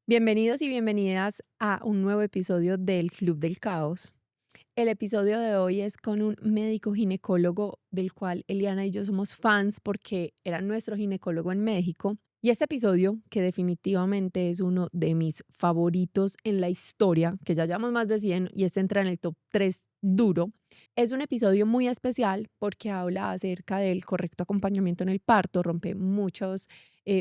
Bienvenidos y bienvenidas a un nuevo episodio del Club del Caos. El episodio de hoy es con un médico ginecólogo del cual Eliana y yo somos fans porque era nuestro ginecólogo en México. Y este episodio, que definitivamente es uno de mis favoritos en la historia, que ya llevamos más de 100 y este entra en el top 3 duro, es un episodio muy especial porque habla acerca del correcto acompañamiento en el parto, rompe muchos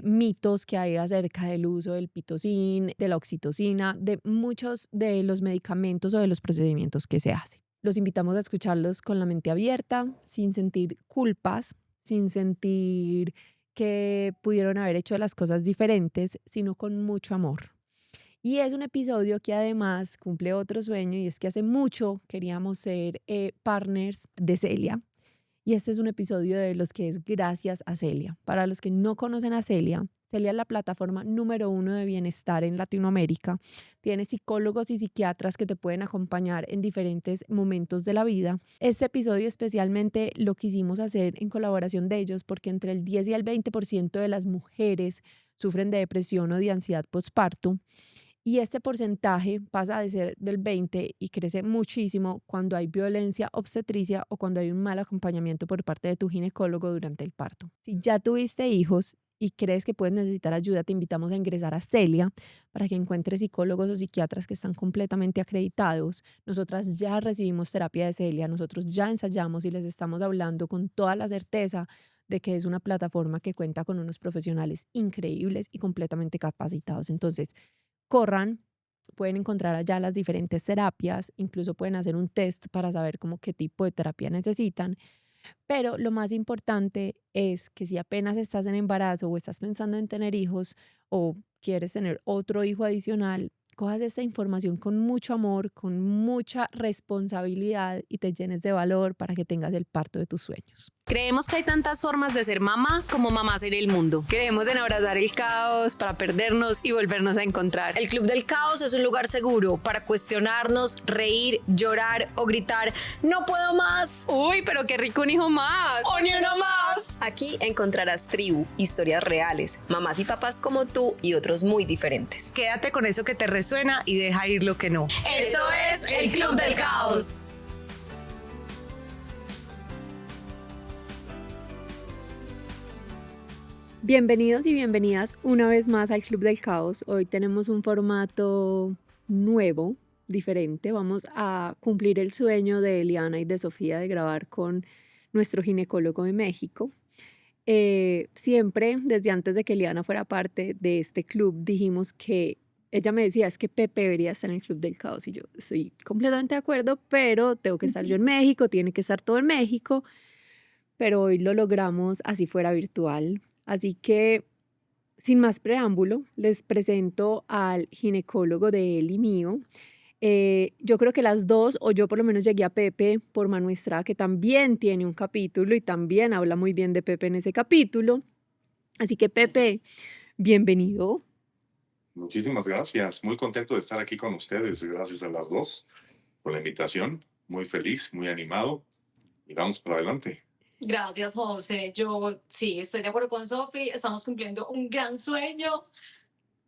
mitos que hay acerca del uso del pitocin, de la oxitocina, de muchos de los medicamentos o de los procedimientos que se hacen. Los invitamos a escucharlos con la mente abierta, sin sentir culpas, sin sentir que pudieron haber hecho las cosas diferentes, sino con mucho amor. Y es un episodio que además cumple otro sueño y es que hace mucho queríamos ser partners de Celia. Y este es un episodio de los que es gracias a Celia. Para los que no conocen a Celia, Celia es la plataforma número 1 de bienestar en Latinoamérica. Tiene psicólogos y psiquiatras que te pueden acompañar en diferentes momentos de la vida. Este episodio especialmente lo quisimos hacer en colaboración de ellos porque entre el 10 y el 20% de las mujeres sufren de depresión o de ansiedad postparto. Y este porcentaje pasa de ser del 20 y crece muchísimo cuando hay violencia obstetricia o cuando hay un mal acompañamiento por parte de tu ginecólogo durante el parto. Si ya tuviste hijos y crees que puedes necesitar ayuda, te invitamos a ingresar a Celia para que encuentres psicólogos o psiquiatras que están completamente acreditados. Nosotras ya recibimos terapia de Celia, nosotros ya ensayamos y les estamos hablando con toda la certeza de que es una plataforma que cuenta con unos profesionales increíbles y completamente capacitados. Entonces, corran, pueden encontrar allá las diferentes terapias, incluso pueden hacer un test para saber como qué tipo de terapia necesitan. Pero lo más importante es que si apenas estás en embarazo o estás pensando en tener hijos o quieres tener otro hijo adicional, cojas esta información con mucho amor, con mucha responsabilidad y te llenes de valor para que tengas el parto de tus sueños. Creemos que hay tantas formas de ser mamá como mamás en el mundo. Queremos en abrazar el caos para perdernos y volvernos a encontrar. El Club del Caos es un lugar seguro para cuestionarnos, reír, llorar o gritar "no puedo más". Uy, pero qué rico un hijo más. ¡O ni uno más! Aquí encontrarás tribu, historias reales, mamás y papás como tú y otros muy diferentes. Quédate con eso que te resuena y deja ir lo que no. Esto es el Club del Caos. Bienvenidos y bienvenidas una vez más al Club del Caos. Hoy tenemos un formato nuevo, diferente. Vamos a cumplir el sueño de Eliana y de Sofía de grabar con nuestro ginecólogo de México. Siempre, desde antes de que Eliana fuera parte de este club, dijimos que ella me decía, es que Pepe debería estar en el Club del Caos. Y yo estoy completamente de acuerdo, pero tengo que estar yo en México, tiene que estar todo en México. Pero hoy lo logramos así fuera virtual. Así que, sin más preámbulo, les presento al ginecólogo de él y mío. Yo creo que las dos, o yo por lo menos llegué a Pepe por Manu Estrada, que también tiene un capítulo y también habla muy bien de Pepe en ese capítulo. Así que, Pepe, bienvenido. Muchísimas gracias. Muy contento de estar aquí con ustedes. Gracias a las dos por la invitación. Muy feliz, muy animado. Y vamos para adelante. Gracias, José. Yo sí, estoy de acuerdo con Sofi. Estamos cumpliendo un gran sueño.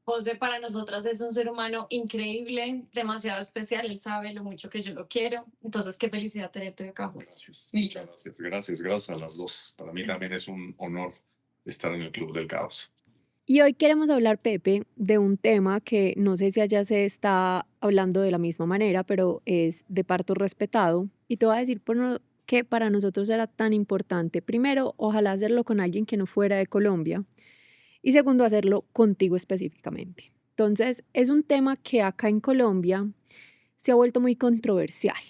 José para nosotras es un ser humano increíble, demasiado especial. Él sabe lo mucho que yo lo quiero. Entonces, qué felicidad tenerte acá, José. Gracias. Mil Muchas gracias. Gracias a las dos. Para mí también es un honor estar en el Club del Caos. Y hoy queremos hablar, Pepe, de un tema que no sé si allá se está hablando de la misma manera, pero es de parto respetado. Y te voy a decir por qué para nosotros era tan importante. Primero, ojalá hacerlo con alguien que no fuera de Colombia. Y segundo, hacerlo contigo específicamente. Entonces, es un tema que acá en Colombia se ha vuelto muy controversial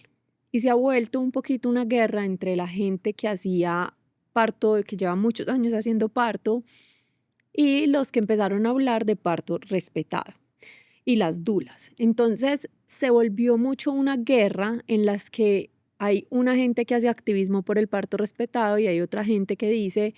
y se ha vuelto un poquito una guerra entre la gente que hacía parto, que lleva muchos años haciendo parto, y los que empezaron a hablar de parto respetado y las dulas. Entonces se volvió mucho una guerra en las que hay una gente que hace activismo por el parto respetado y hay otra gente que dice,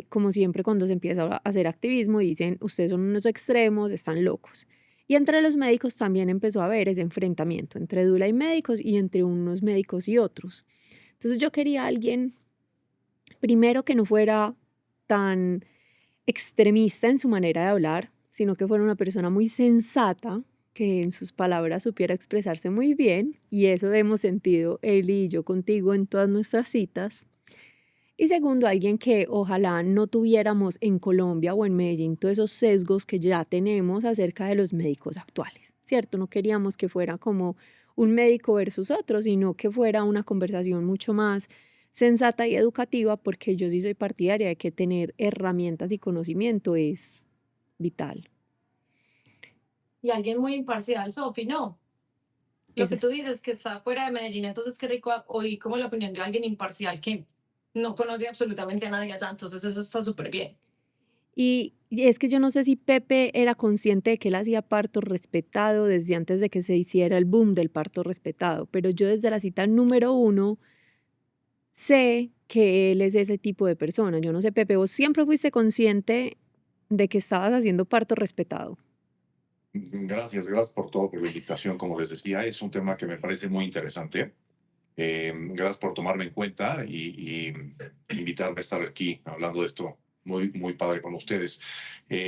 como siempre cuando se empieza a hacer activismo, dicen, ustedes son unos extremos, están locos. Y entre los médicos también empezó a haber ese enfrentamiento entre dula y médicos y entre unos médicos y otros. Entonces yo quería a alguien, primero, que no fuera tan extremista en su manera de hablar, sino que fuera una persona muy sensata, que en sus palabras supiera expresarse muy bien, y eso hemos sentido él y yo contigo en todas nuestras citas. Y segundo, alguien que ojalá no tuviéramos en Colombia o en Medellín todos esos sesgos que ya tenemos acerca de los médicos actuales, ¿cierto? No queríamos que fuera como un médico versus otro, sino que fuera una conversación mucho más sensata y educativa, porque yo sí soy partidaria de que tener herramientas y conocimiento es vital. Y alguien muy imparcial, Sofi, ¿no? Lo que Esa tú dices que está fuera de Medellín, entonces qué rico oír como la opinión de alguien imparcial que no conoce absolutamente a nadie allá, entonces eso está súper bien. Y es que yo no sé si Pepe era consciente de que él hacía parto respetado desde antes de que se hiciera el boom del parto respetado, pero yo desde la cita número uno sé que él es ese tipo de persona. Yo no sé, Pepe, vos siempre fuiste consciente de que estabas haciendo parto respetado. Gracias por todo, por la invitación. Como les decía, es un tema que me parece muy interesante. Gracias por tomarme en cuenta y invitarme a estar aquí hablando de esto. Muy padre con ustedes.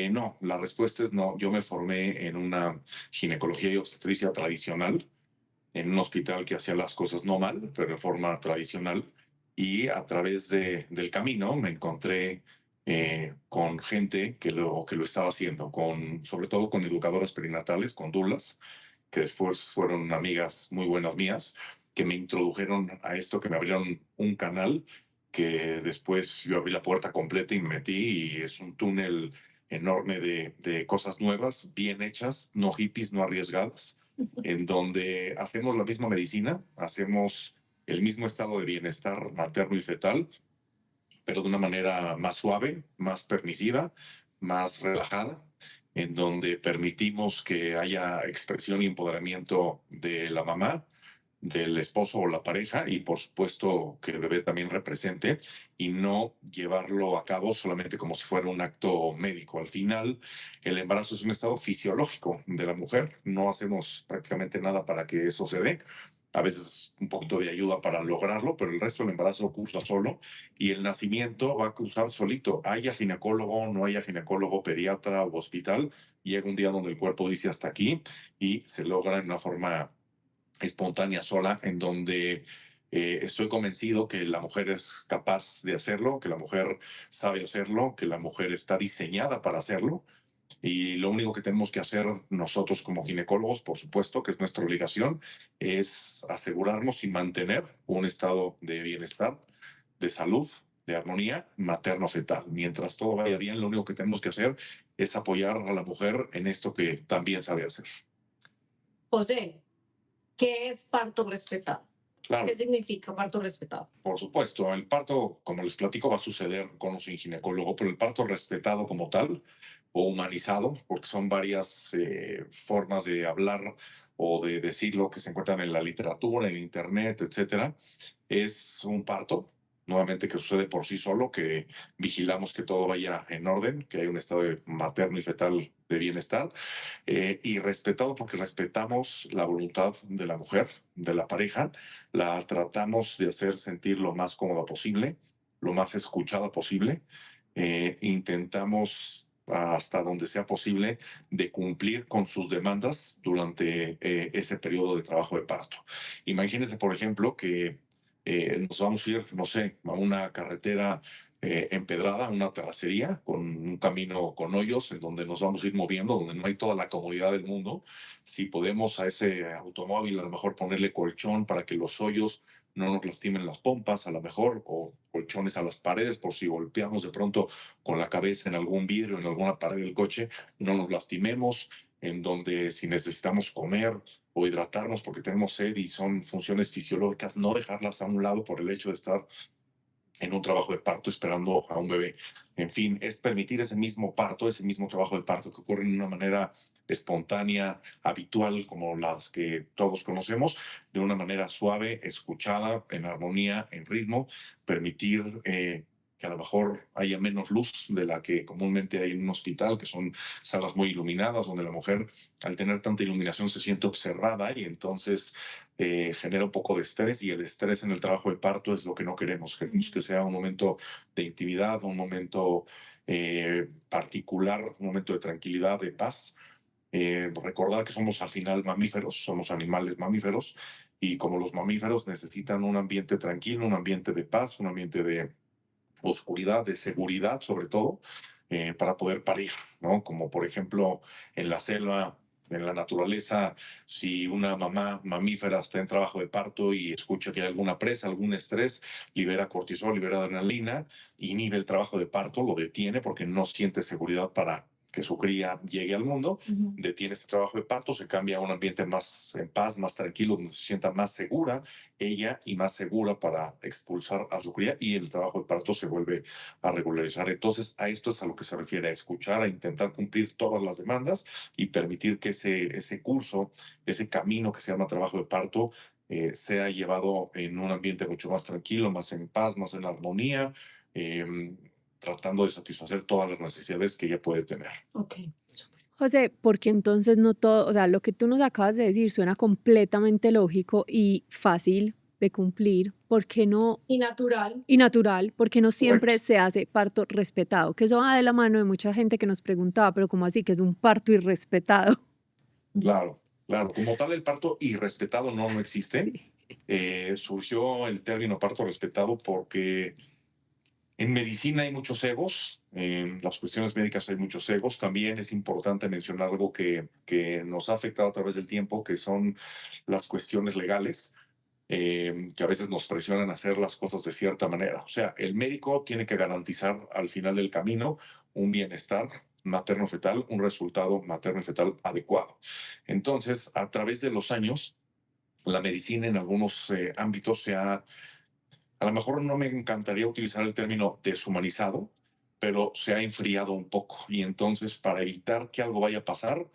No, la respuesta es no. Yo me formé en una ginecología y obstetricia tradicional, en un hospital que hacía las cosas no mal, pero en forma tradicional. Y a través del camino me encontré con gente que lo estaba haciendo, sobre todo con educadoras perinatales, con dulas, que después fueron amigas muy buenas mías, que me introdujeron a esto, que me abrieron un canal, que después yo abrí la puerta completa y me metí, y es un túnel enorme de cosas nuevas, bien hechas, no hippies, no arriesgadas, en donde hacemos la misma medicina, hacemos el mismo estado de bienestar materno y fetal, pero de una manera más suave, más permisiva, más relajada, en donde permitimos que haya expresión y empoderamiento de la mamá, del esposo o la pareja, y por supuesto que el bebé también represente, y no llevarlo a cabo solamente como si fuera un acto médico. Al final, el embarazo es un estado fisiológico de la mujer, no hacemos prácticamente nada para que eso se dé. A veces un poquito de ayuda para lograrlo, pero el resto del embarazo cursa solo, y el nacimiento va a cursar solito. Haya ginecólogo, no haya ginecólogo, pediatra o hospital, llega un día donde el cuerpo dice hasta aquí, y se logra en una forma espontánea, sola, en donde estoy convencido que la mujer es capaz de hacerlo, que la mujer sabe hacerlo, que la mujer está diseñada para hacerlo, y lo único que tenemos que hacer nosotros como ginecólogos, por supuesto, que es nuestra obligación, es asegurarnos y mantener un estado de bienestar, de salud, de armonía materno-fetal. Mientras todo vaya bien, lo único que tenemos que hacer es apoyar a la mujer en esto que también sabe hacer. José, ¿qué es parto respetado? Claro. ¿Qué significa parto respetado? Por supuesto, el parto, como les platico, va a suceder con o sin ginecólogo, pero el parto respetado como tal o humanizado, porque son varias formas de hablar o de decirlo que se encuentran en la literatura, en internet, etcétera, es un parto, nuevamente, que sucede por sí solo, que vigilamos que todo vaya en orden, que hay un estado materno y fetal de bienestar, y respetado porque respetamos la voluntad de la mujer, de la pareja, la tratamos de hacer sentir lo más cómoda posible, lo más escuchada posible, intentamos hasta donde sea posible de cumplir con sus demandas durante ese periodo de trabajo de parto. Imagínense, por ejemplo, que nos vamos a ir, no sé, a una carretera empedrada, una terracería, con un camino con hoyos en donde nos vamos a ir moviendo, donde no hay toda la comodidad del mundo. Si podemos a ese automóvil a lo mejor ponerle colchón para que los hoyos no nos lastimen las pompas, a lo mejor, o colchones a las paredes por si golpeamos de pronto con la cabeza en algún vidrio, en alguna pared del coche, no nos lastimemos, en donde si necesitamos comer o hidratarnos porque tenemos sed y son funciones fisiológicas, no dejarlas a un lado por el hecho de estar en un trabajo de parto esperando a un bebé. En fin, es permitir ese mismo parto, ese mismo trabajo de parto que ocurre de una manera espontánea, habitual, como las que todos conocemos, de una manera suave, escuchada, en armonía, en ritmo, permitir que a lo mejor haya menos luz de la que comúnmente hay en un hospital, que son salas muy iluminadas, donde la mujer, al tener tanta iluminación, se siente observada, y entonces genera un poco de estrés, y el estrés en el trabajo de parto es lo que no queremos. Queremos que sea un momento de intimidad, un momento particular, un momento de tranquilidad, de paz. Recordar que somos al final mamíferos, somos animales mamíferos, y como los mamíferos necesitan un ambiente tranquilo, un ambiente de paz, un ambiente de oscuridad, de seguridad sobre todo, para poder parir, ¿no? Como por ejemplo en la selva, en la naturaleza, si una mamá mamífera está en trabajo de parto y escucha que hay alguna presa, algún estrés, libera cortisol, libera adrenalina, inhibe el trabajo de parto, lo detiene porque no siente seguridad para que su cría llegue al mundo, detiene ese trabajo de parto, se cambia a un ambiente más en paz, más tranquilo, donde se sienta más segura ella y más segura para expulsar a su cría, y el trabajo de parto se vuelve a regularizar. Entonces, a esto es a lo que se refiere, a escuchar, a intentar cumplir todas las demandas y permitir que ese curso, ese camino que se llama trabajo de parto, sea llevado en un ambiente mucho más tranquilo, más en paz, más en armonía, tratando de satisfacer todas las necesidades que ella puede tener. Ok. José, porque entonces no todo, o sea, lo que tú nos acabas de decir suena completamente lógico y fácil de cumplir, ¿por qué no? Y natural. Y natural, porque no siempre Correcto. se hace parto respetado, que eso va de la mano de mucha gente que nos preguntaba, pero ¿cómo así que es un parto irrespetado? Claro, claro. Como tal, el parto irrespetado no existe. Sí. Surgió el término parto respetado porque en medicina hay muchos egos, en las cuestiones médicas hay muchos egos. También es importante mencionar algo que nos ha afectado a través del tiempo, que son las cuestiones legales, que a veces nos presionan a hacer las cosas de cierta manera. O sea, el médico tiene que garantizar al final del camino un bienestar materno-fetal, un resultado materno-fetal adecuado. Entonces, a través de los años, la medicina en algunos ámbitos a lo mejor no me encantaría utilizar el término deshumanizado, pero se ha enfriado un poco. Y entonces, para evitar que algo vaya a pasar,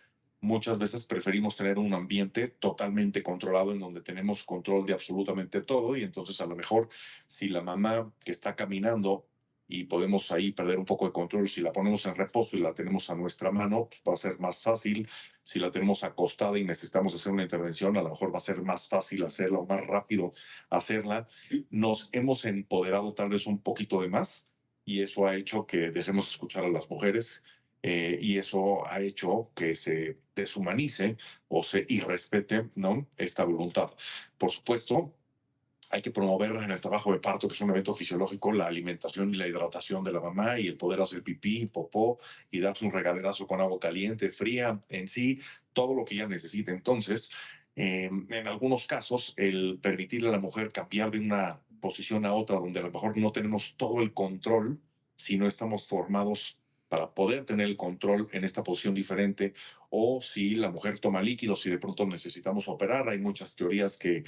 muchas veces preferimos tener un ambiente totalmente controlado en donde tenemos control de absolutamente todo. Y entonces, a lo mejor, si la mamá que está caminando y podemos ahí perder un poco de control, si la ponemos en reposo y la tenemos a nuestra mano, pues va a ser más fácil. Si la tenemos acostada y necesitamos hacer una intervención, a lo mejor va a ser más fácil hacerla o más rápido hacerla. Nos hemos empoderado tal vez un poquito de más, y eso ha hecho que dejemos escuchar a las mujeres, y eso ha hecho que se deshumanice o se irrespete, ¿no?, esta voluntad. Por supuesto, hay que promover en el trabajo de parto, que es un evento fisiológico, la alimentación y la hidratación de la mamá, y el poder hacer pipí, popó y darse un regaderazo con agua caliente, fría, en sí, todo lo que ella necesite. Entonces, en algunos casos, el permitirle a la mujer cambiar de una posición a otra, donde a lo mejor no tenemos todo el control, si no estamos formados para poder tener el control en esta posición diferente, o si la mujer toma líquidos y de pronto necesitamos operar. Hay muchas teorías que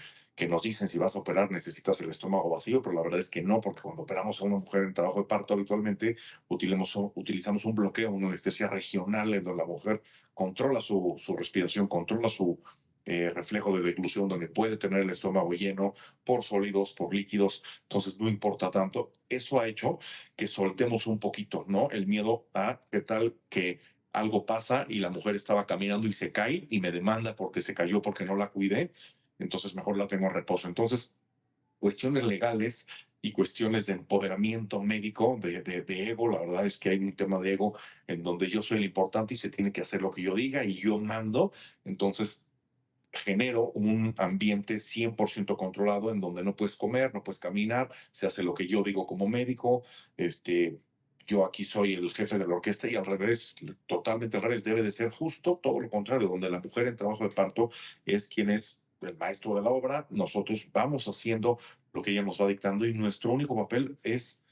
nos dicen si vas a operar necesitas el estómago vacío, pero la verdad es que no, porque cuando operamos a una mujer en trabajo de parto habitualmente utilizamos un bloqueo, una anestesia regional en donde la mujer controla su respiración, controla su reflejo de deglución, donde puede tener el estómago lleno por sólidos, por líquidos. Entonces no importa tanto. Eso ha hecho que soltemos un poquito, ¿no?, el miedo a qué tal que algo pasa y la mujer estaba caminando y se cae y me demanda porque se cayó, porque no la cuidé, entonces mejor la tengo en reposo. Entonces, cuestiones legales y cuestiones de empoderamiento médico, de ego, la verdad es que hay un tema de ego en donde yo soy el importante y se tiene que hacer lo que yo diga y yo mando. Entonces, genero un ambiente 100% controlado en donde no puedes comer, no puedes caminar, se hace lo que yo digo como médico. Yo aquí soy el jefe de la orquesta, y al revés, totalmente al revés, debe de ser justo todo lo contrario, donde la mujer en trabajo de parto es quien es el maestro de la obra. Nosotros vamos haciendo lo que ella nos va dictando, y nuestro único papel es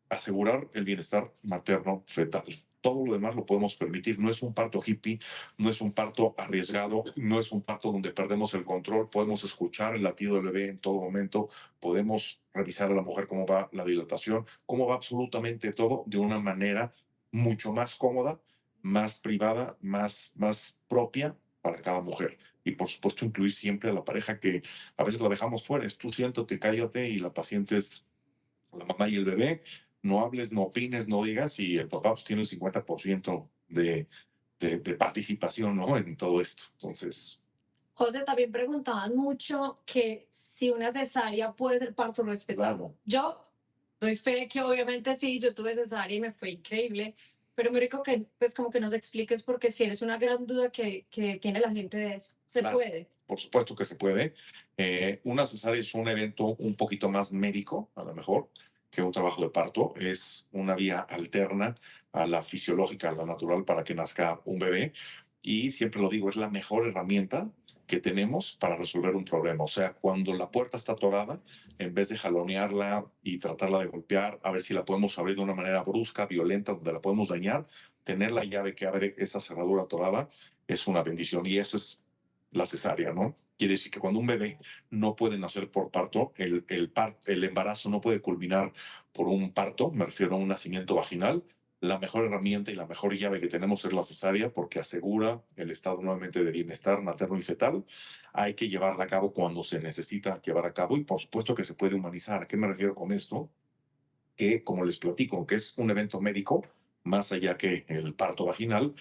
asegurar el bienestar materno fetal. Todo lo demás lo podemos permitir. No es un parto hippie, no es un parto arriesgado, no es un parto donde perdemos el control. Podemos escuchar el latido del bebé en todo momento, podemos revisar a la mujer cómo va la dilatación, cómo va absolutamente todo de una manera mucho más cómoda, más privada, más propia para cada mujer. Y por supuesto, incluir siempre a la pareja, que a veces la dejamos fuera. Es tú siéntate, cállate, y la paciente es la mamá y el bebé. No hables, no opines, no digas, y el papá pues tiene el 50% de participación, ¿no?, en todo esto. Entonces, José, también preguntaban mucho que si una cesárea puede ser parto respetado. claro. Yo doy fe que obviamente sí, yo tuve cesárea y me fue increíble, pero muy rico que pues como que nos expliques porque si eres una gran duda que tiene la gente de eso. Se Claro, puede. por supuesto que se puede. Una cesárea es un evento un poquito más médico, a lo mejor, que un trabajo de parto. Es una vía alterna a la fisiológica, a la natural, para que nazca un bebé. Y siempre lo digo, es la mejor herramienta que tenemos para resolver un problema. O sea, cuando la puerta está atorada, en vez de jalonearla y tratarla de golpear, a ver si la podemos abrir de una manera brusca, violenta, donde la podemos dañar, tener la llave que abre esa cerradura atorada es una bendición. Y eso es la cesárea, ¿no? Quiere decir que cuando un bebé no puede nacer por parto, el embarazo no puede culminar por un parto, me refiero a un nacimiento vaginal. La mejor herramienta y la mejor llave que tenemos es la cesárea porque asegura el estado nuevamente de bienestar materno y fetal. Hay que llevarla a cabo cuando se necesita llevar a cabo y por supuesto que se puede humanizar. ¿A qué me refiero con esto? Que, como les platico, que es un evento médico, más allá que el parto vaginal,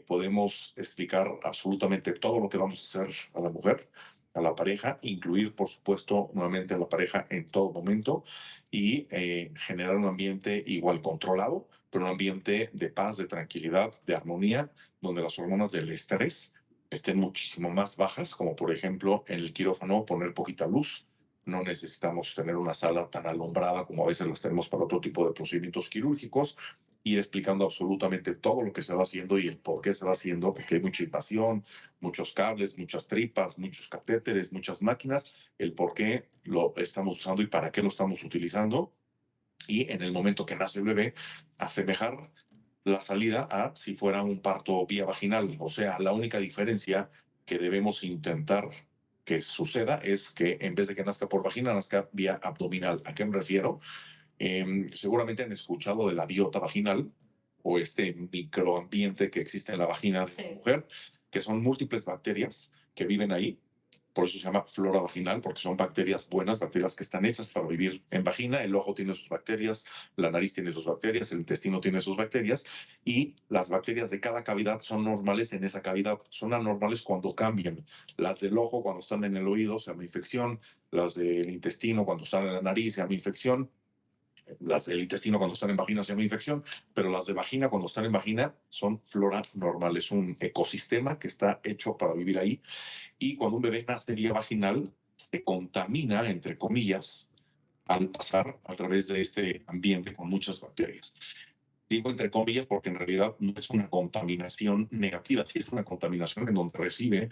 podemos explicar absolutamente todo lo que vamos a hacer a la mujer, a la pareja, incluir, por supuesto, nuevamente a la pareja en todo momento y generar un ambiente igual controlado, pero un ambiente de paz, de tranquilidad, de armonía, donde las hormonas del estrés estén muchísimo más bajas, como por ejemplo en el quirófano poner poquita luz, no necesitamos tener una sala tan alumbrada como a veces las tenemos para otro tipo de procedimientos quirúrgicos, ir explicando absolutamente todo lo que se va haciendo y el por qué se va haciendo, porque hay mucha invasión, muchos cables, muchas tripas, muchos catéteres, muchas máquinas, el por qué lo estamos usando y para qué lo estamos utilizando. Y en el momento que nace el bebé, asemejar la salida a si fuera un parto vía vaginal. O sea, la única diferencia que debemos intentar que suceda es que en vez de que nazca por vagina, nazca vía abdominal. ¿A qué me refiero? Seguramente han escuchado de la biota vaginal o este microambiente que existe en la vagina de la mujer, que son múltiples bacterias que viven ahí. Por eso se llama flora vaginal, porque son bacterias buenas, bacterias que están hechas para vivir en vagina. El ojo tiene sus bacterias, la nariz tiene sus bacterias, el intestino tiene sus bacterias y las bacterias de cada cavidad son normales en esa cavidad. Son anormales cuando cambian. Las del ojo cuando están en el oído se llama infección, las del intestino cuando están en la nariz se llama infección, las del intestino cuando están en vagina se llama infección, pero las de vagina cuando están en vagina son flora normal. Es un ecosistema que está hecho para vivir ahí. Y cuando un bebé nace vía vaginal, se contamina, entre comillas, al pasar a través de este ambiente con muchas bacterias. Digo entre comillas porque en realidad no es una contaminación negativa, sí es una contaminación en donde recibe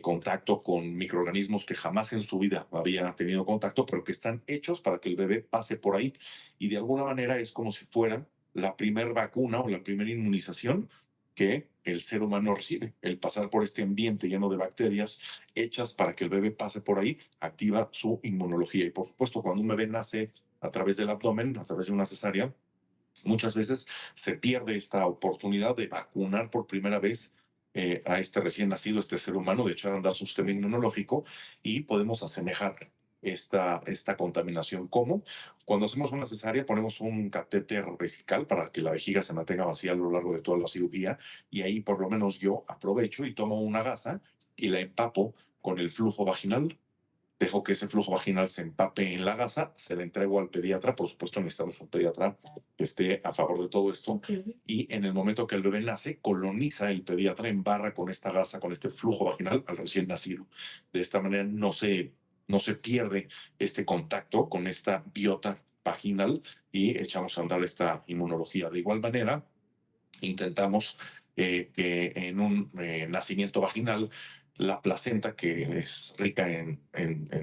contacto con microorganismos que jamás en su vida había tenido contacto, pero que están hechos para que el bebé pase por ahí. Y de alguna manera es como si fuera la primera vacuna o la primera inmunización que el ser humano recibe. El pasar por este ambiente lleno de bacterias hechas para que el bebé pase por ahí, activa su inmunología. Y por supuesto, cuando un bebé nace a través del abdomen, a través de una cesárea, muchas veces se pierde esta oportunidad de vacunar por primera vez a este recién nacido, este ser humano, de echar a andar su sistema inmunológico y podemos asemejar esta contaminación. ¿Cómo? Cuando hacemos una cesárea ponemos un catéter vesical para que la vejiga se mantenga vacía a lo largo de toda la cirugía y ahí por lo menos yo aprovecho y tomo una gasa y la empapo con el flujo vaginal. Dejo que ese flujo vaginal se empape en la gasa, se la entrego al pediatra, por supuesto necesitamos un pediatra que esté a favor de todo esto, y en el momento que el bebé nace, coloniza el pediatra en barra con esta gasa, con este flujo vaginal al recién nacido. De esta manera no se pierde este contacto con esta biota vaginal y echamos a andar esta inmunología. De igual manera, intentamos que en un nacimiento vaginal la placenta, que es rica en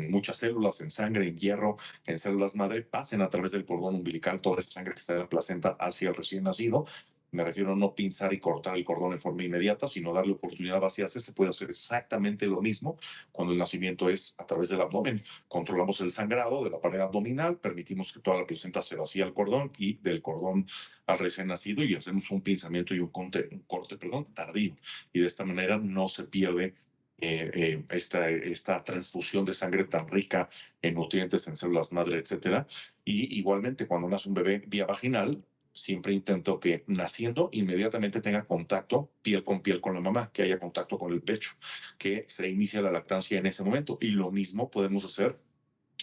muchas células, en sangre, en hierro, en células madre, pasen a través del cordón umbilical toda esa sangre que está en la placenta hacia el recién nacido. Me refiero a no pinzar y cortar el cordón de forma inmediata, sino darle oportunidad a vaciarse. Se puede hacer exactamente lo mismo cuando el nacimiento es a través del abdomen. Controlamos el sangrado de la pared abdominal, permitimos que toda la placenta se vacíe al cordón y del cordón al recién nacido y hacemos un pinzamiento y un corte tardío. Y de esta manera no se pierde esta transfusión de sangre tan rica en nutrientes, en células madre, etcétera. Y igualmente, cuando nace un bebé vía vaginal, siempre intento que naciendo inmediatamente tenga contacto piel con la mamá, que haya contacto con el pecho, que se inicie la lactancia en ese momento. Y lo mismo podemos hacer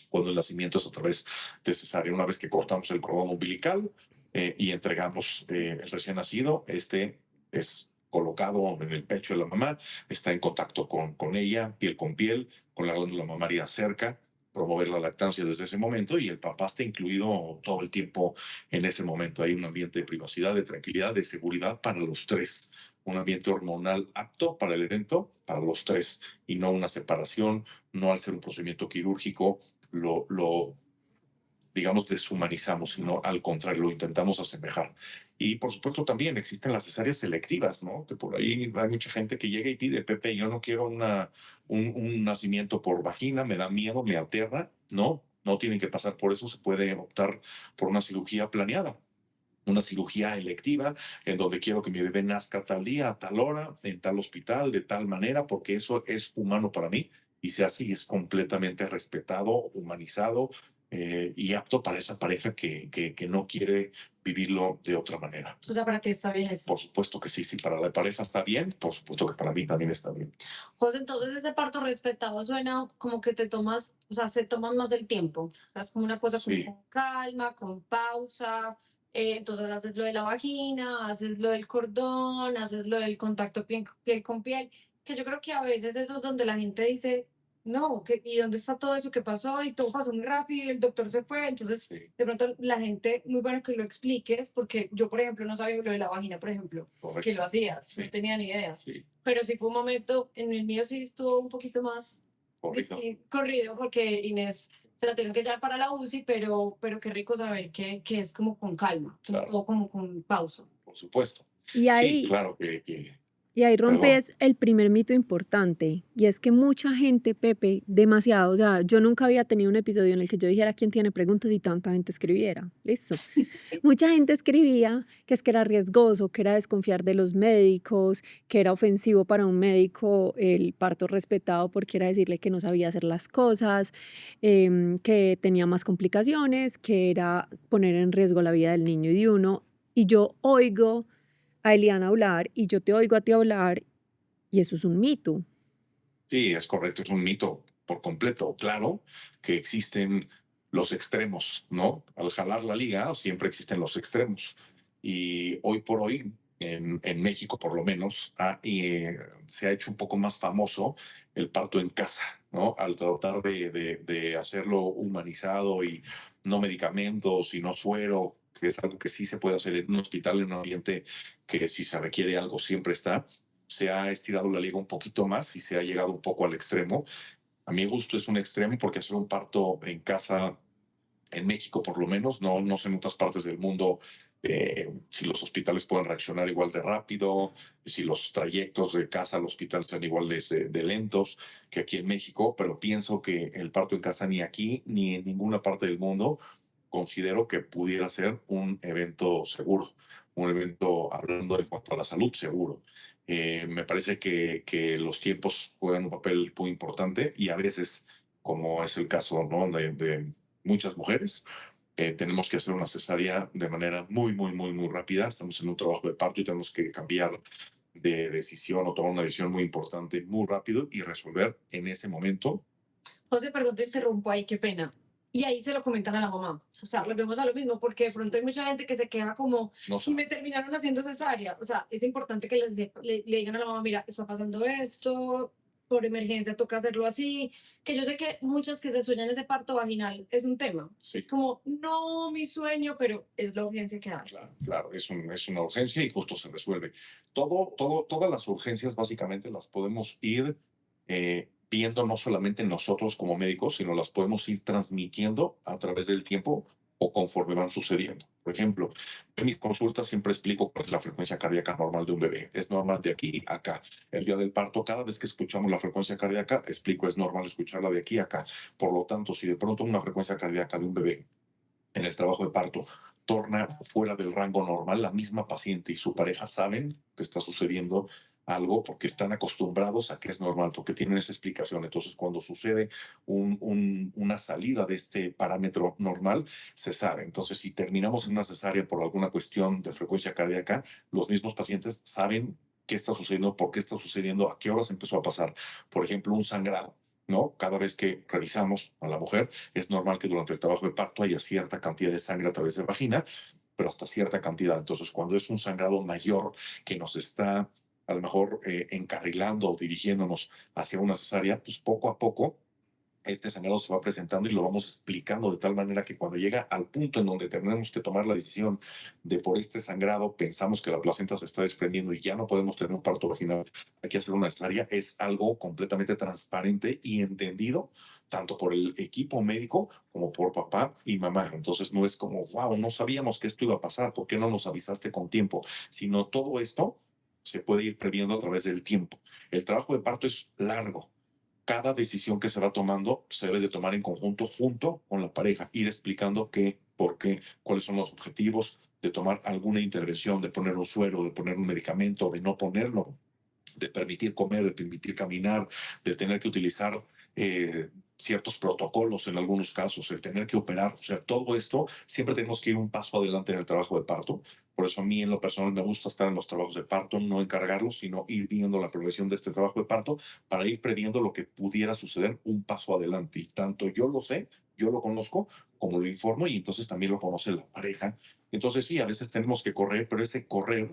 cuando el nacimiento es a través de cesárea. Una vez que cortamos el cordón umbilical y entregamos el recién nacido, este es colocado en el pecho de la mamá, está en contacto con ella, piel con la glándula mamaria cerca, promover la lactancia desde ese momento y el papá está incluido todo el tiempo en ese momento. Hay un ambiente de privacidad, de tranquilidad, de seguridad para los tres. Un ambiente hormonal apto para el evento, para los tres, y no una separación, no al ser un procedimiento quirúrgico, lo digamos, deshumanizamos, sino al contrario, lo intentamos asemejar. Y por supuesto también existen las cesáreas selectivas, ¿no? Que por ahí hay mucha gente que llega y pide, Pepe, yo no quiero un nacimiento por vagina, me da miedo, me aterra. No, no tienen que pasar por eso, se puede optar por una cirugía planeada, una cirugía electiva, en donde quiero que mi bebé nazca tal día, a tal hora, en tal hospital, de tal manera, porque eso es humano para mí y se hace y es completamente respetado, humanizado y apto para esa pareja que no quiere vivirlo de otra manera. O sea, para ti está bien eso. Por supuesto que sí, si para la pareja está bien, por supuesto que para mí también está bien. José, entonces ese parto respetado suena como que te tomas, o sea, se toma más el tiempo. O sea, es como una cosa como Sí, con calma, con pausa. Entonces haces lo de la vagina, haces lo del cordón, haces lo del contacto piel con piel, que yo creo que a veces eso es donde la gente dice, no, ¿y dónde está todo eso que pasó? Y todo pasó muy rápido y el doctor se fue. Entonces, sí, de pronto la gente, muy bueno que lo expliques, porque yo, por ejemplo, no sabía lo de la vagina, por ejemplo, que correcto. lo hacías, Sí, no tenía ni idea. sí, Pero sí fue un momento, en el mío sí estuvo un poquito más correcto. corrido porque Inés se la tuvieron que llevar para la UCI, pero qué rico saber que es como con calma, Claro, todo como con pausa. por supuesto. Y Sí, ahí, claro Y ahí perdón. rompes el primer mito importante, y es que mucha gente, Pepe, demasiado, o sea, yo nunca había tenido un episodio en el que yo dijera quién tiene preguntas y tanta gente escribiera, listo. Mucha gente escribía que es que era riesgoso, que era desconfiar de los médicos, que era ofensivo para un médico el parto respetado porque era decirle que no sabía hacer las cosas, que tenía más complicaciones, que era poner en riesgo la vida del niño y de uno. Y yo oigo a Eliana hablar y yo te oigo a ti hablar y eso es un mito. Sí, es correcto, es un mito por completo. Claro que existen los extremos, ¿no? Al jalar la liga siempre existen los extremos. Y hoy por hoy, en México por lo menos, se ha hecho un poco más famoso el parto en casa, ¿no? Al tratar de hacerlo humanizado y no medicamentos y no suero, que es algo que sí se puede hacer en un hospital, en un ambiente que si se requiere algo siempre está, se ha estirado la liga un poquito más y se ha llegado un poco al extremo. A mi gusto es un extremo porque hacer un parto en casa, en México por lo menos, no sé en otras partes del mundo si los hospitales pueden reaccionar igual de rápido, si los trayectos de casa al hospital sean igual de lentos que aquí en México, pero pienso que el parto en casa ni aquí ni en ninguna parte del mundo considero que pudiera ser un evento seguro, un evento hablando en cuanto a la salud seguro. Me parece que los tiempos juegan un papel muy importante y a veces, como es el caso, ¿no? de muchas mujeres, tenemos que hacer una cesárea de manera muy rápida. Estamos en un trabajo de parto y tenemos que cambiar de decisión o tomar una decisión muy importante muy rápido y resolver en ese momento. José, perdón, te interrumpo ahí, qué pena. Y ahí se lo comentan a la mamá. O sea, volvemos a lo mismo, porque de pronto hay mucha gente que se queja como, No y sé. me terminaron haciendo cesárea. O sea, es importante que le digan a la mamá, mira, está pasando esto, por emergencia toca hacerlo así. Que yo sé que muchas que se sueñan ese parto vaginal es un tema. Sí. Es como, no, mi sueño, pero es la urgencia que hay. Claro, claro, es una urgencia y justo se resuelve. Todas las urgencias básicamente las podemos ir viendo no solamente nosotros como médicos, sino las podemos ir transmitiendo a través del tiempo o conforme van sucediendo. Por ejemplo, en mis consultas siempre explico cuál es la frecuencia cardíaca normal de un bebé. Es normal de aquí a acá. El día del parto, cada vez que escuchamos la frecuencia cardíaca, explico, es normal escucharla de aquí a acá. Por lo tanto, si de pronto una frecuencia cardíaca de un bebé en el trabajo de parto torna fuera del rango normal, la misma paciente y su pareja saben que está sucediendo algo porque están acostumbrados a que es normal, porque tienen esa explicación. Entonces, cuando sucede una salida de este parámetro normal, se sabe. Entonces, si terminamos en una cesárea por alguna cuestión de frecuencia cardíaca, los mismos pacientes saben qué está sucediendo, por qué está sucediendo, a qué horas empezó a pasar. Por ejemplo, un sangrado. ¿no? Cada vez que revisamos a la mujer, es normal que durante el trabajo de parto haya cierta cantidad de sangre a través de vagina, pero hasta cierta cantidad. Entonces, cuando es un sangrado mayor que nos está a lo mejor encarrilando o dirigiéndonos hacia una cesárea, pues poco a poco este sangrado se va presentando y lo vamos explicando de tal manera que cuando llega al punto en donde tenemos que tomar la decisión de por este sangrado pensamos que la placenta se está desprendiendo y ya no podemos tener un parto vaginal, hay que hacer una cesárea, es algo completamente transparente y entendido tanto por el equipo médico como por papá y mamá. Entonces no es como, wow, no sabíamos que esto iba a pasar, ¿por qué no nos avisaste con tiempo? Sino todo esto se puede ir previendo a través del tiempo. El trabajo de parto es largo, cada decisión que se va tomando se debe de tomar en conjunto junto con la pareja, ir explicando qué, por qué, cuáles son los objetivos de tomar alguna intervención, de poner un suero, de poner un medicamento, de no ponerlo, de permitir comer, de permitir caminar, de tener que utilizar ciertos protocolos en algunos casos, el tener que operar. O sea, todo esto siempre tenemos que ir un paso adelante en el trabajo de parto. Por eso a mí en lo personal me gusta estar en los trabajos de parto, no encargarlos, sino ir viendo la progresión de este trabajo de parto para ir previendo lo que pudiera suceder un paso adelante. Y tanto yo lo sé, yo lo conozco, como lo informo y entonces también lo conoce la pareja. Entonces sí, a veces tenemos que correr, pero ese correr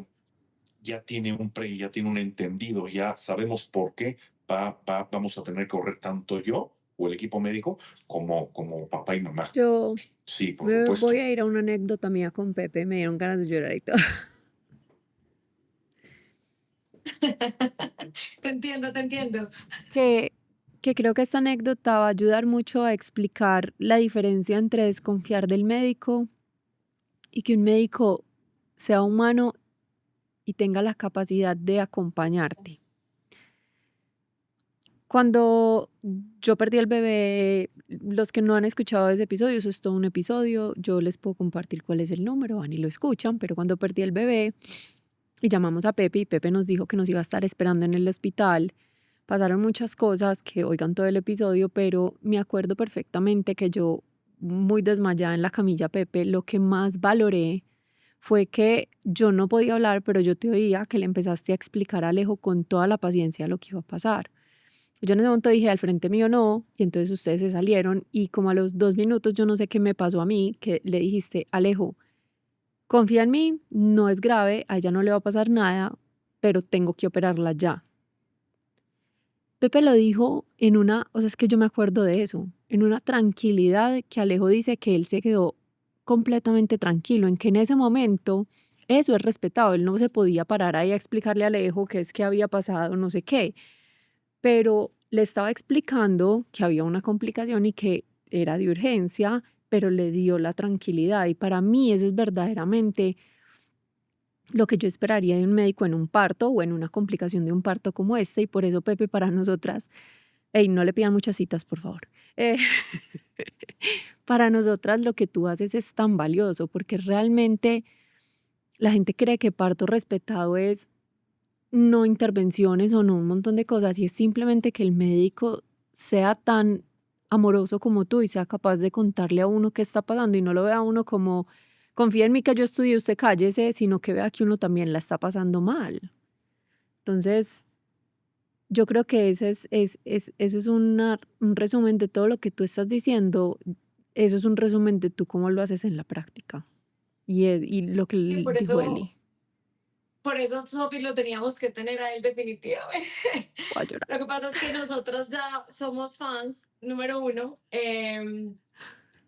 ya tiene un pre, ya tiene un entendido, ya sabemos por qué vamos a tener que correr tanto yo o el equipo médico como papá y mamá. Yo Sí, por me voy supuesto. a ir a una anécdota mía con Pepe, me dieron ganas de llorar y todo. Te entiendo, te entiendo. Que, que creo que esta anécdota va a ayudar mucho a explicar la diferencia entre desconfiar del médico y que un médico sea humano y tenga la capacidad de acompañarte. Cuando yo perdí al bebé, los que no han escuchado ese episodio, eso es todo un episodio, yo les puedo compartir cuál es el número, van y lo escuchan, pero cuando perdí al bebé y llamamos a Pepe y Pepe nos dijo que nos iba a estar esperando en el hospital, pasaron muchas cosas que oigan todo el episodio, pero me acuerdo perfectamente que yo, muy desmayada en la camilla, Pepe, lo que más valoré fue que yo no podía hablar, pero yo te oía que le empezaste a explicar a Alejo con toda la paciencia lo que iba a pasar. Yo en ese momento dije, al frente mío no, y entonces ustedes se salieron y como a los 2 minutos, yo no sé qué me pasó a mí, que le dijiste, Alejo, confía en mí, no es grave, a ella no le va a pasar nada, pero tengo que operarla ya. Pepe lo dijo en una, o sea, es que yo me acuerdo de eso, en una tranquilidad que Alejo dice que él se quedó completamente tranquilo, en que en ese momento eso es respetado, él no se podía parar ahí a explicarle a Alejo qué es que había pasado, no sé qué, pero le estaba explicando que había una complicación y que era de urgencia, pero le dio la tranquilidad y para mí eso es verdaderamente lo que yo esperaría de un médico en un parto o en una complicación de un parto como este y por eso Pepe para nosotras, ey, no le pidan muchas citas por favor, eh, para nosotras lo que tú haces es tan valioso porque realmente la gente cree que parto respetado es no intervenciones o no un montón de cosas y es simplemente que el médico sea tan amoroso como tú y sea capaz de contarle a uno qué está pasando y no lo vea a uno como confía en mí que yo estudié, usted cállese, sino que vea que uno también la está pasando mal. Entonces, yo creo que eso es un resumen de todo lo que tú estás diciendo. Eso es un resumen de tú cómo lo haces en la práctica. Y lo que Y dijo Eli. por eso, Sofi, lo teníamos que tener a él definitivamente. Voy a llorar. Lo que pasa es que nosotros ya somos fans número uno,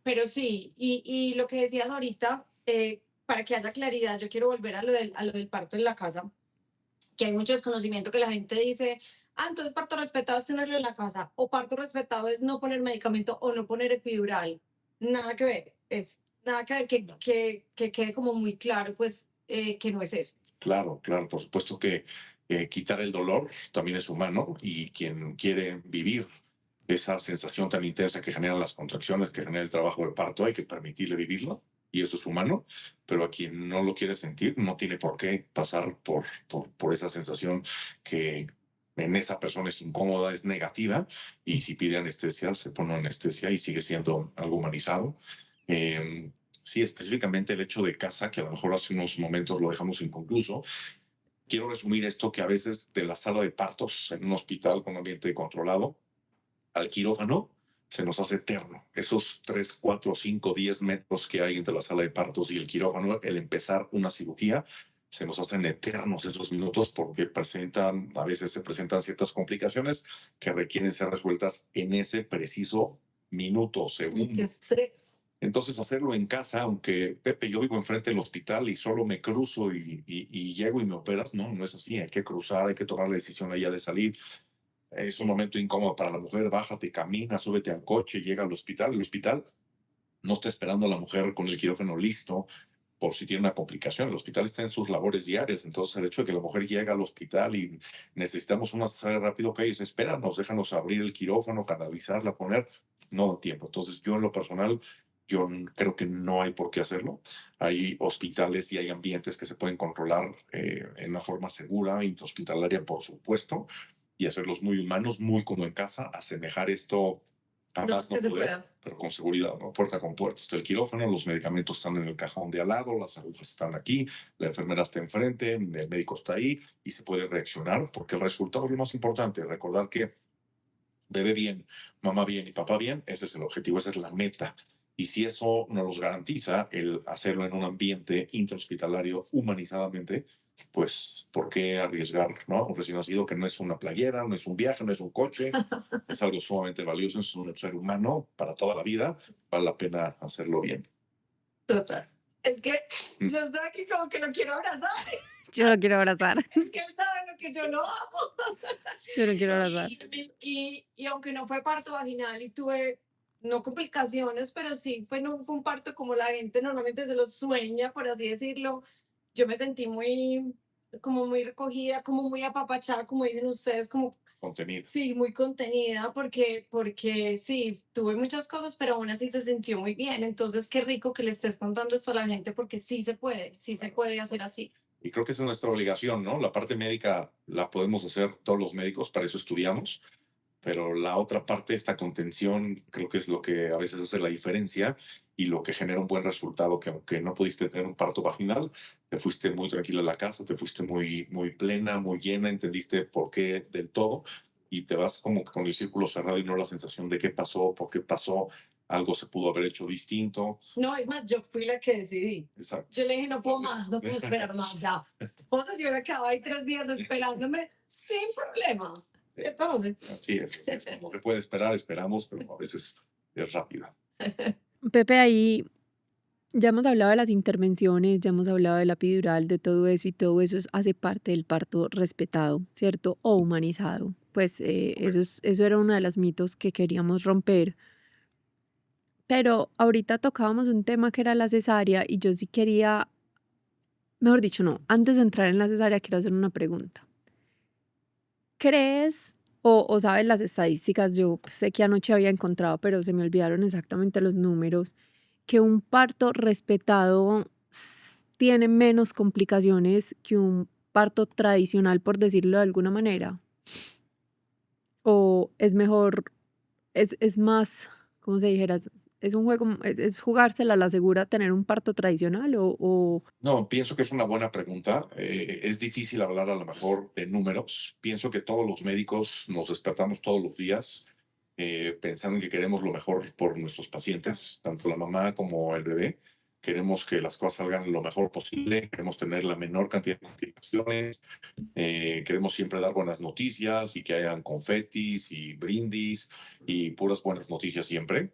pero sí, y lo que decías ahorita, para que haya claridad, yo quiero volver a lo del parto en la casa, que hay mucho desconocimiento que la gente dice, ah, entonces parto respetado es tenerlo en la casa, o parto respetado es no poner medicamento o no poner epidural. Nada que ver, es nada que ver, que quede como muy claro, pues, que no es eso. Claro, claro, por supuesto que quitar el dolor también es humano y quien quiere vivir esa sensación tan intensa que generan las contracciones, que genera el trabajo de parto, hay que permitirle vivirlo y eso es humano, pero a quien no lo quiere sentir no tiene por qué pasar por esa sensación que en esa persona es incómoda, es negativa y si pide anestesia, se pone anestesia y sigue siendo algo humanizado. Sí, específicamente el hecho de casa, que a lo mejor hace unos momentos lo dejamos inconcluso, quiero resumir esto que a veces de la sala de partos en un hospital con ambiente controlado, al quirófano, se nos hace eterno. Esos 3, 4, 5, 10 metros que hay entre la sala de partos y el quirófano, el empezar una cirugía, se nos hacen eternos esos minutos porque a veces se presentan ciertas complicaciones que requieren ser resueltas en ese preciso minuto, Ay, qué segundo. estrés. Entonces, hacerlo en casa, aunque Pepe, yo vivo enfrente del hospital y solo me cruzo y llego y me operas, no, no es así. Hay que cruzar, hay que tomar la decisión allá de salir. Es un momento incómodo para la mujer. Bájate, camina, súbete al coche, llega al hospital. El hospital no está esperando a la mujer con el quirófano listo por si tiene una complicación. El hospital está en sus labores diarias. Entonces, el hecho de que la mujer llega al hospital y necesitamos una cesárea rápido, que ellos espéranos, déjanos abrir el quirófano, canalizarla, poner, no da tiempo. Entonces, yo en lo personal, creo que no hay por qué hacerlo. Hay hospitales y hay ambientes que se pueden controlar en una forma segura, intrahospitalaria, por supuesto, y hacerlos muy humanos, muy como en casa, asemejar esto a No, más no que se poder, pueda. pero con seguridad, ¿no? Puerta con puerta. Está el quirófano, los medicamentos están en el cajón de al lado, las agujas están aquí, la enfermera está enfrente, el médico está ahí y se puede reaccionar porque el resultado es lo más importante. Recordar que bebé bien, mamá bien y papá bien, ese es el objetivo, esa es la meta. Y si eso nos los garantiza el hacerlo en un ambiente intrahospitalario humanizadamente, pues, ¿por qué arriesgar, no? Un recién nacido que no es una playera, no es un viaje, no es un coche, es algo sumamente valioso, es un ser humano para toda la vida, vale la pena hacerlo bien. Total. Es que Mm. yo estoy aquí como que lo quiero abrazar. Yo lo quiero abrazar. Es que él sabe lo que yo no amo. Yo lo quiero abrazar. Y aunque no fue parto vaginal y tuve, no complicaciones, pero sí no fue un parto como la gente normalmente se lo sueña, por así decirlo. Yo me sentí como muy recogida, como muy apapachada, como dicen ustedes, como Contenido. sí, muy contenida, porque sí, tuve muchas cosas, pero aún así se sintió muy bien. Entonces, qué rico que le estés contando esto a la gente, porque sí se puede hacer así. Y creo que esa es nuestra obligación, ¿no? La parte médica la podemos hacer todos los médicos, para eso estudiamos, pero la otra parte, esta contención, creo que es lo que a veces hace la diferencia y lo que genera un buen resultado, que aunque no pudiste tener un parto vaginal, te fuiste muy tranquila a la casa, te fuiste muy, muy plena, muy llena, entendiste por qué del todo y te vas como que con el círculo cerrado y no la sensación de qué pasó, por qué pasó, algo se pudo haber hecho distinto. No, es más, yo fui la que decidí. Exacto. Yo le dije, no puedo más, no puedo esperar más, ya. Entonces yo me quedaba ahí 3 días esperándome sin problema. ¿Cierto, José? Así es. Como se puede esperar, esperamos, pero a veces es rápida. Pepe, ahí ya hemos hablado de las intervenciones, ya hemos hablado de la epidural, de todo eso y todo eso hace parte del parto respetado, ¿cierto? O humanizado. Pues eso era uno de los mitos que queríamos romper. Pero ahorita tocábamos un tema que era la cesárea y yo sí quería, mejor dicho, no, antes de entrar en la cesárea quiero hacer una pregunta. ¿Crees o sabes las estadísticas? Yo sé que anoche había encontrado, pero se me olvidaron exactamente los números, que un parto respetado tiene menos complicaciones que un parto tradicional, por decirlo de alguna manera. O es mejor, es más, ¿cómo se dijera? Es un juego, es jugársela a la segura tener un parto tradicional o No, pienso que es una buena pregunta. Es difícil hablar a lo mejor de números. Pienso que todos los médicos nos despertamos todos los días pensando en que queremos lo mejor por nuestros pacientes, tanto la mamá como el bebé. Queremos que las cosas salgan lo mejor posible, queremos tener la menor cantidad de complicaciones, queremos siempre dar buenas noticias y que hayan confetis y brindis y puras buenas noticias siempre.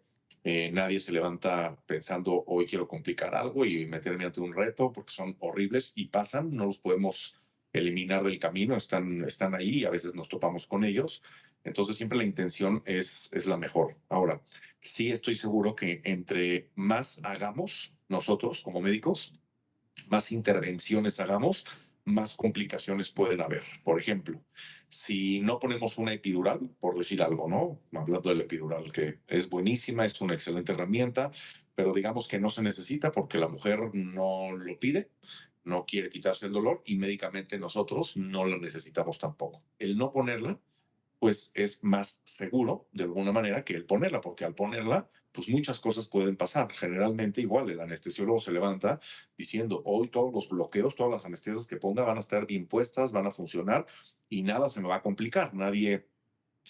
Nadie se levanta pensando hoy quiero complicar algo y meterme ante un reto porque son horribles y pasan, no los podemos eliminar del camino, están ahí y a veces nos topamos con ellos. Entonces siempre la intención es la mejor. Ahora, sí estoy seguro que entre más hagamos nosotros como médicos, más intervenciones hagamos, más complicaciones pueden haber. Por ejemplo, si no ponemos una epidural, por decir algo, ¿no? Hablando de la epidural, que es buenísima, es una excelente herramienta, pero digamos que no se necesita porque la mujer no lo pide, no quiere quitarse el dolor y médicamente nosotros no la necesitamos tampoco. El no ponerla pues es más seguro de alguna manera que el ponerla, porque al ponerla, pues muchas cosas pueden pasar. Generalmente igual el anestesiólogo se levanta diciendo, hoy todos los bloqueos, todas las anestesias que ponga van a estar bien puestas, van a funcionar y nada se me va a complicar. Nadie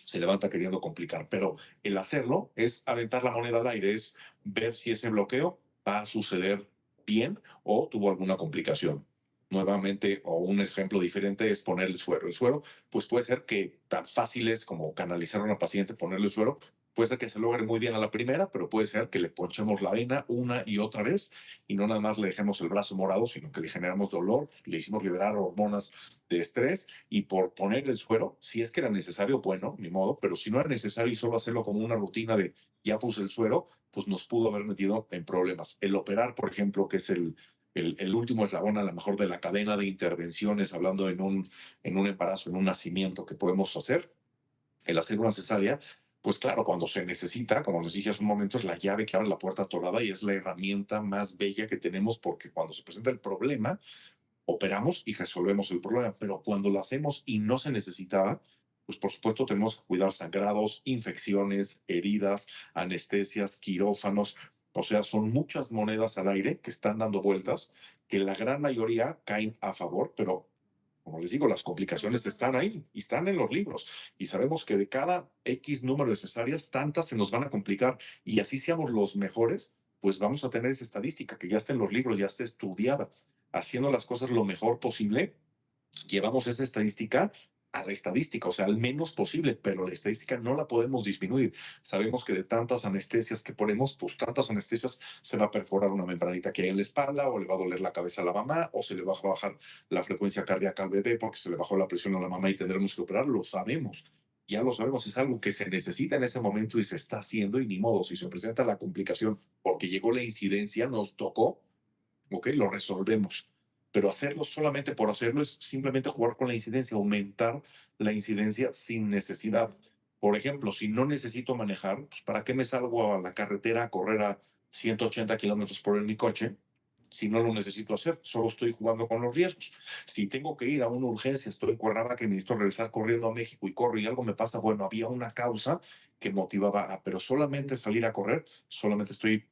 se levanta queriendo complicar. Pero el hacerlo es aventar la moneda al aire, es ver si ese bloqueo va a suceder bien o tuvo alguna complicación. Nuevamente, o un ejemplo diferente es poner el suero. El suero, pues puede ser que tan fácil es como canalizar a una paciente, ponerle el suero, puede ser que se logre muy bien a la primera, pero puede ser que le ponchemos la vena una y otra vez y no nada más le dejemos el brazo morado, sino que le generamos dolor, le hicimos liberar hormonas de estrés y por poner el suero, si es que era necesario, bueno, ni modo, pero si no era necesario y solo hacerlo como una rutina de ya puse el suero, pues nos pudo haber metido en problemas. El operar, por ejemplo, que es el último eslabón a lo mejor de la cadena de intervenciones, hablando en un embarazo, en un nacimiento que podemos hacer, el hacer una cesárea, pues claro, cuando se necesita, como les dije hace un momento, es la llave que abre la puerta atorada y es la herramienta más bella que tenemos porque cuando se presenta el problema, operamos y resolvemos el problema, pero cuando lo hacemos y no se necesitaba, pues por supuesto tenemos que cuidar sangrados, infecciones, heridas, anestesias, quirófanos, o sea, son muchas monedas al aire que están dando vueltas, que la gran mayoría caen a favor, pero como les digo, las complicaciones están ahí y están en los libros. Y sabemos que de cada X número de cesáreas, tantas se nos van a complicar. Y así seamos los mejores, pues vamos a tener esa estadística que ya está en los libros, ya está estudiada. Haciendo las cosas lo mejor posible, llevamos esa estadística a la estadística, o sea, al menos posible, pero la estadística no la podemos disminuir. Sabemos que de tantas anestesias que ponemos, pues tantas anestesias se va a perforar una membranita que hay en la espalda, o le va a doler la cabeza a la mamá, o se le va a bajar la frecuencia cardíaca al bebé porque se le bajó la presión a la mamá y tendremos que operar, lo sabemos. Ya lo sabemos, es algo que se necesita en ese momento y se está haciendo y ni modo, si se presenta la complicación porque llegó la incidencia, nos tocó, ok, lo resolvemos. Pero hacerlo solamente por hacerlo es simplemente jugar con la incidencia, aumentar la incidencia sin necesidad. Por ejemplo, si no necesito manejar, pues ¿para qué me salgo a la carretera a correr a 180 kilómetros por hora en mi coche? Si no lo necesito hacer, solo estoy jugando con los riesgos. Si tengo que ir a una urgencia, estoy en Cuernavaca que necesito regresar corriendo a México y corro y algo me pasa, bueno, había una causa que motivaba a, pero solamente salir a correr, solamente estoy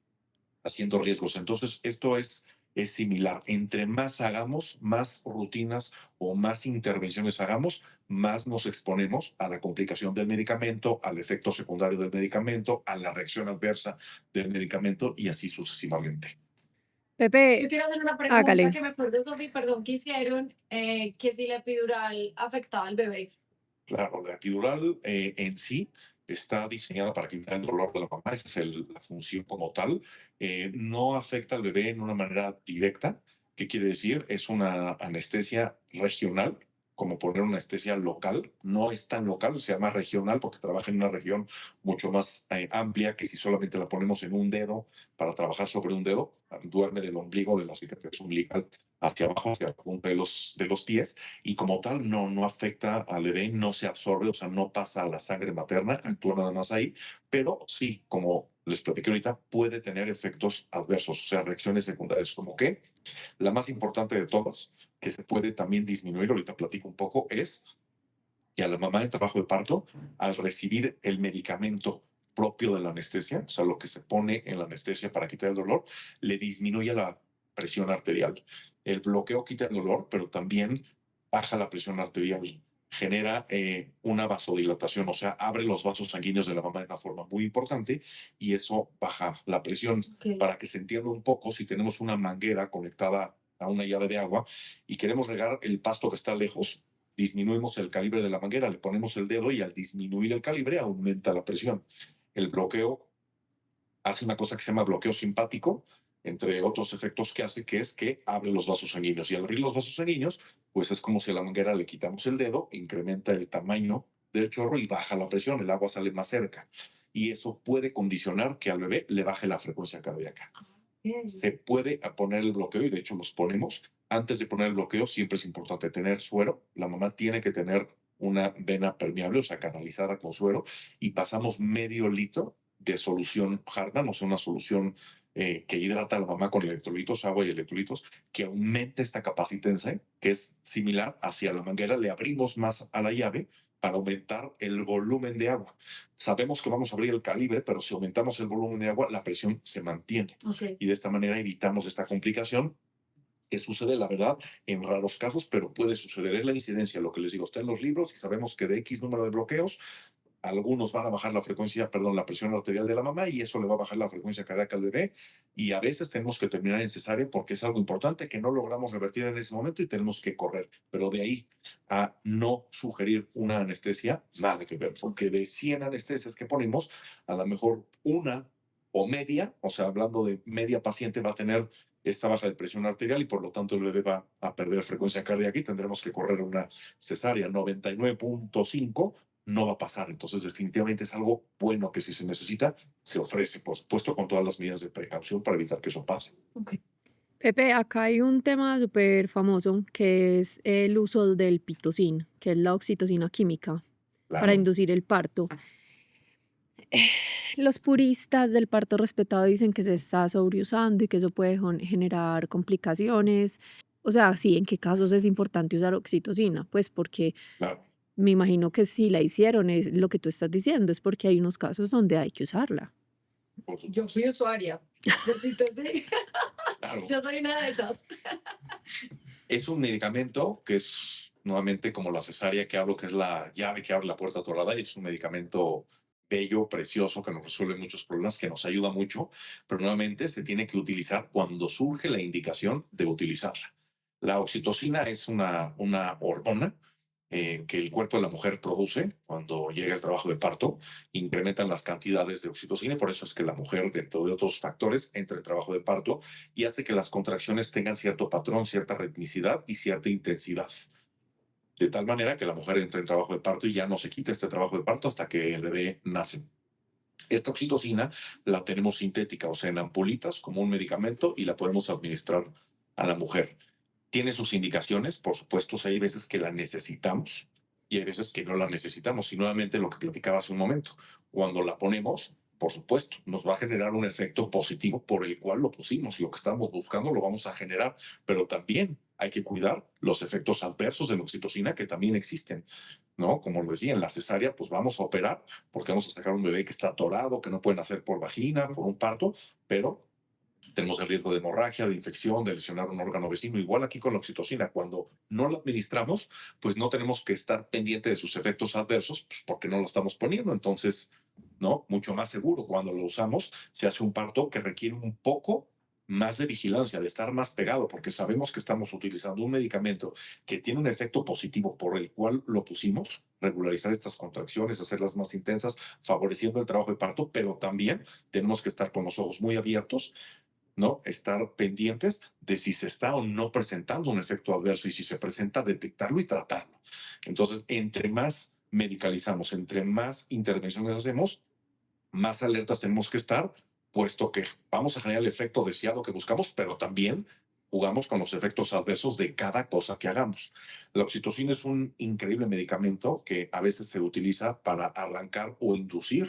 haciendo riesgos. Entonces, esto es similar. Entre más hagamos, más rutinas o más intervenciones hagamos, más nos exponemos a la complicación del medicamento, al efecto secundario del medicamento, a la reacción adversa del medicamento y así sucesivamente. Yo Pepe, quiero hacer una pregunta hágale. que me acuerdo, Sofi, perdón, que hicieron, que si la epidural afectaba al bebé. Claro, la epidural en sí está diseñada para quitar el dolor de la mamá, esa es la función como tal. No afecta al bebé en una manera directa. ¿Qué quiere decir? Es una anestesia regional, como poner una anestesia local. No es tan local, se llama regional porque trabaja en una región mucho más amplia que si solamente la ponemos en un dedo para trabajar sobre un dedo. Duerme del ombligo, de la cicatriz umbilical hacia abajo, hacia la punta de los pies y como tal no afecta al bebé, no se absorbe, o sea, no pasa a la sangre materna, actúa nada más ahí, pero sí, como les platiqué ahorita, puede tener efectos adversos, o sea, reacciones secundarias, como que la más importante de todas, que se puede también disminuir, ahorita platico un poco, es que a la mamá en trabajo de parto, al recibir el medicamento propio de la anestesia, o sea, lo que se pone en la anestesia para quitar el dolor, le disminuye la presión arterial. El bloqueo quita el dolor, pero también baja la presión arterial, genera una vasodilatación, o sea, abre los vasos sanguíneos de la mamá de una forma muy importante y eso baja la presión. Okay. Para que se entienda un poco, si tenemos una manguera conectada a una llave de agua y queremos regar el pasto que está lejos, disminuimos el calibre de la manguera, le ponemos el dedo y al disminuir el calibre aumenta la presión. El bloqueo hace una cosa que se llama bloqueo simpático, entre otros efectos que hace, que es que abre los vasos sanguíneos. Y al abrir los vasos sanguíneos, pues es como si a la manguera le quitamos el dedo, incrementa el tamaño del chorro y baja la presión, el agua sale más cerca. Y eso puede condicionar que al bebé le baje la frecuencia cardíaca. Se puede poner el bloqueo y de hecho los ponemos. Antes de poner el bloqueo siempre es importante tener suero. La mamá tiene que tener una vena permeable, o sea, canalizada con suero y pasamos medio litro de solución Hartmann, o sea, una solución que hidrata a la mamá con electrolitos, agua y electrolitos, que aumente esta capacitencia, que es similar hacia la manguera, le abrimos más a la llave para aumentar el volumen de agua. Sabemos que vamos a abrir el calibre, pero si aumentamos el volumen de agua, la presión se mantiene. Okay. Y de esta manera evitamos esta complicación que sucede, la verdad, en raros casos, pero puede suceder. Es la incidencia, lo que les digo, está en los libros y sabemos que de X número de bloqueos, Algunos van a bajar la frecuencia, perdón, la presión arterial de la mamá y eso le va a bajar la frecuencia cardíaca al bebé. Y a veces tenemos que terminar en cesárea porque es algo importante que no logramos revertir en ese momento y tenemos que correr. Pero de ahí a no sugerir una anestesia, nada que ver, porque de 100 anestesias que ponemos, a lo mejor una o media, o sea, hablando de media paciente, va a tener esta baja de presión arterial y por lo tanto el bebé va a perder frecuencia cardíaca y tendremos que correr una cesárea. 99.5 no va a pasar. Entonces, definitivamente es algo bueno que si se necesita, se ofrece, por supuesto, con todas las medidas de precaución para evitar que eso pase. Pepe, acá hay un tema súper famoso que es el uso del pitocin, que es la oxitocina química, para Claro, inducir el parto. Los puristas del parto respetado dicen que se está sobreusando y que eso puede generar complicaciones. O sea, sí, ¿en qué casos es importante usar oxitocina? Pues porque claro, me imagino que si la hicieron, es lo que tú estás diciendo, es porque hay unos casos donde hay que usarla. por Yo supuesto. fui usuaria. Yo sí, Claro. yo soy una de esas. Es un medicamento que es nuevamente como la cesárea que hablo, que es la llave que abre la puerta torada y es un medicamento bello, precioso, que nos resuelve muchos problemas, que nos ayuda mucho, pero nuevamente se tiene que utilizar cuando surge la indicación de utilizarla. La oxitocina es una hormona que el cuerpo de la mujer produce cuando llega el trabajo de parto, incrementan las cantidades de oxitocina y por eso es que la mujer, dentro de otros factores, entra en trabajo de parto y hace que las contracciones tengan cierto patrón, cierta ritmicidad y cierta intensidad. De tal manera que la mujer entra en trabajo de parto y ya no se quita este trabajo de parto hasta que el bebé nace. Esta oxitocina la tenemos sintética, o sea, en ampulitas como un medicamento y la podemos administrar a la mujer. Tiene sus indicaciones, por supuesto, hay veces que la necesitamos y hay veces que no la necesitamos. Y nuevamente lo que platicaba hace un momento, cuando la ponemos, por supuesto, nos va a generar un efecto positivo por el cual lo pusimos. Lo que estamos buscando lo vamos a generar, pero también hay que cuidar los efectos adversos de la oxitocina que también existen, ¿no? Como lo decía, en la cesárea, pues vamos a operar porque vamos a sacar un bebé que está atorado, que no puede nacer por vagina, por un parto, pero tenemos el riesgo de hemorragia, de infección, de lesionar un órgano vecino. Igual aquí con la oxitocina, cuando no la administramos, pues no tenemos que estar pendiente de sus efectos adversos, pues porque no la estamos poniendo. Entonces, ¿no? Mucho más seguro. Cuando lo usamos, se hace un parto que requiere un poco más de vigilancia, de estar más pegado, porque sabemos que estamos utilizando un medicamento que tiene un efecto positivo por el cual lo pusimos, regularizar estas contracciones, hacerlas más intensas, favoreciendo el trabajo de parto, pero también tenemos que estar con los ojos muy abiertos, ¿no? Estar pendientes de si se está o no presentando un efecto adverso y si se presenta, detectarlo y tratarlo. Entonces, entre más medicalizamos, entre más intervenciones hacemos, más alertas tenemos que estar, puesto que vamos a generar el efecto deseado que buscamos, pero también jugamos con los efectos adversos de cada cosa que hagamos. La oxitocina es un increíble medicamento que a veces se utiliza para arrancar o inducir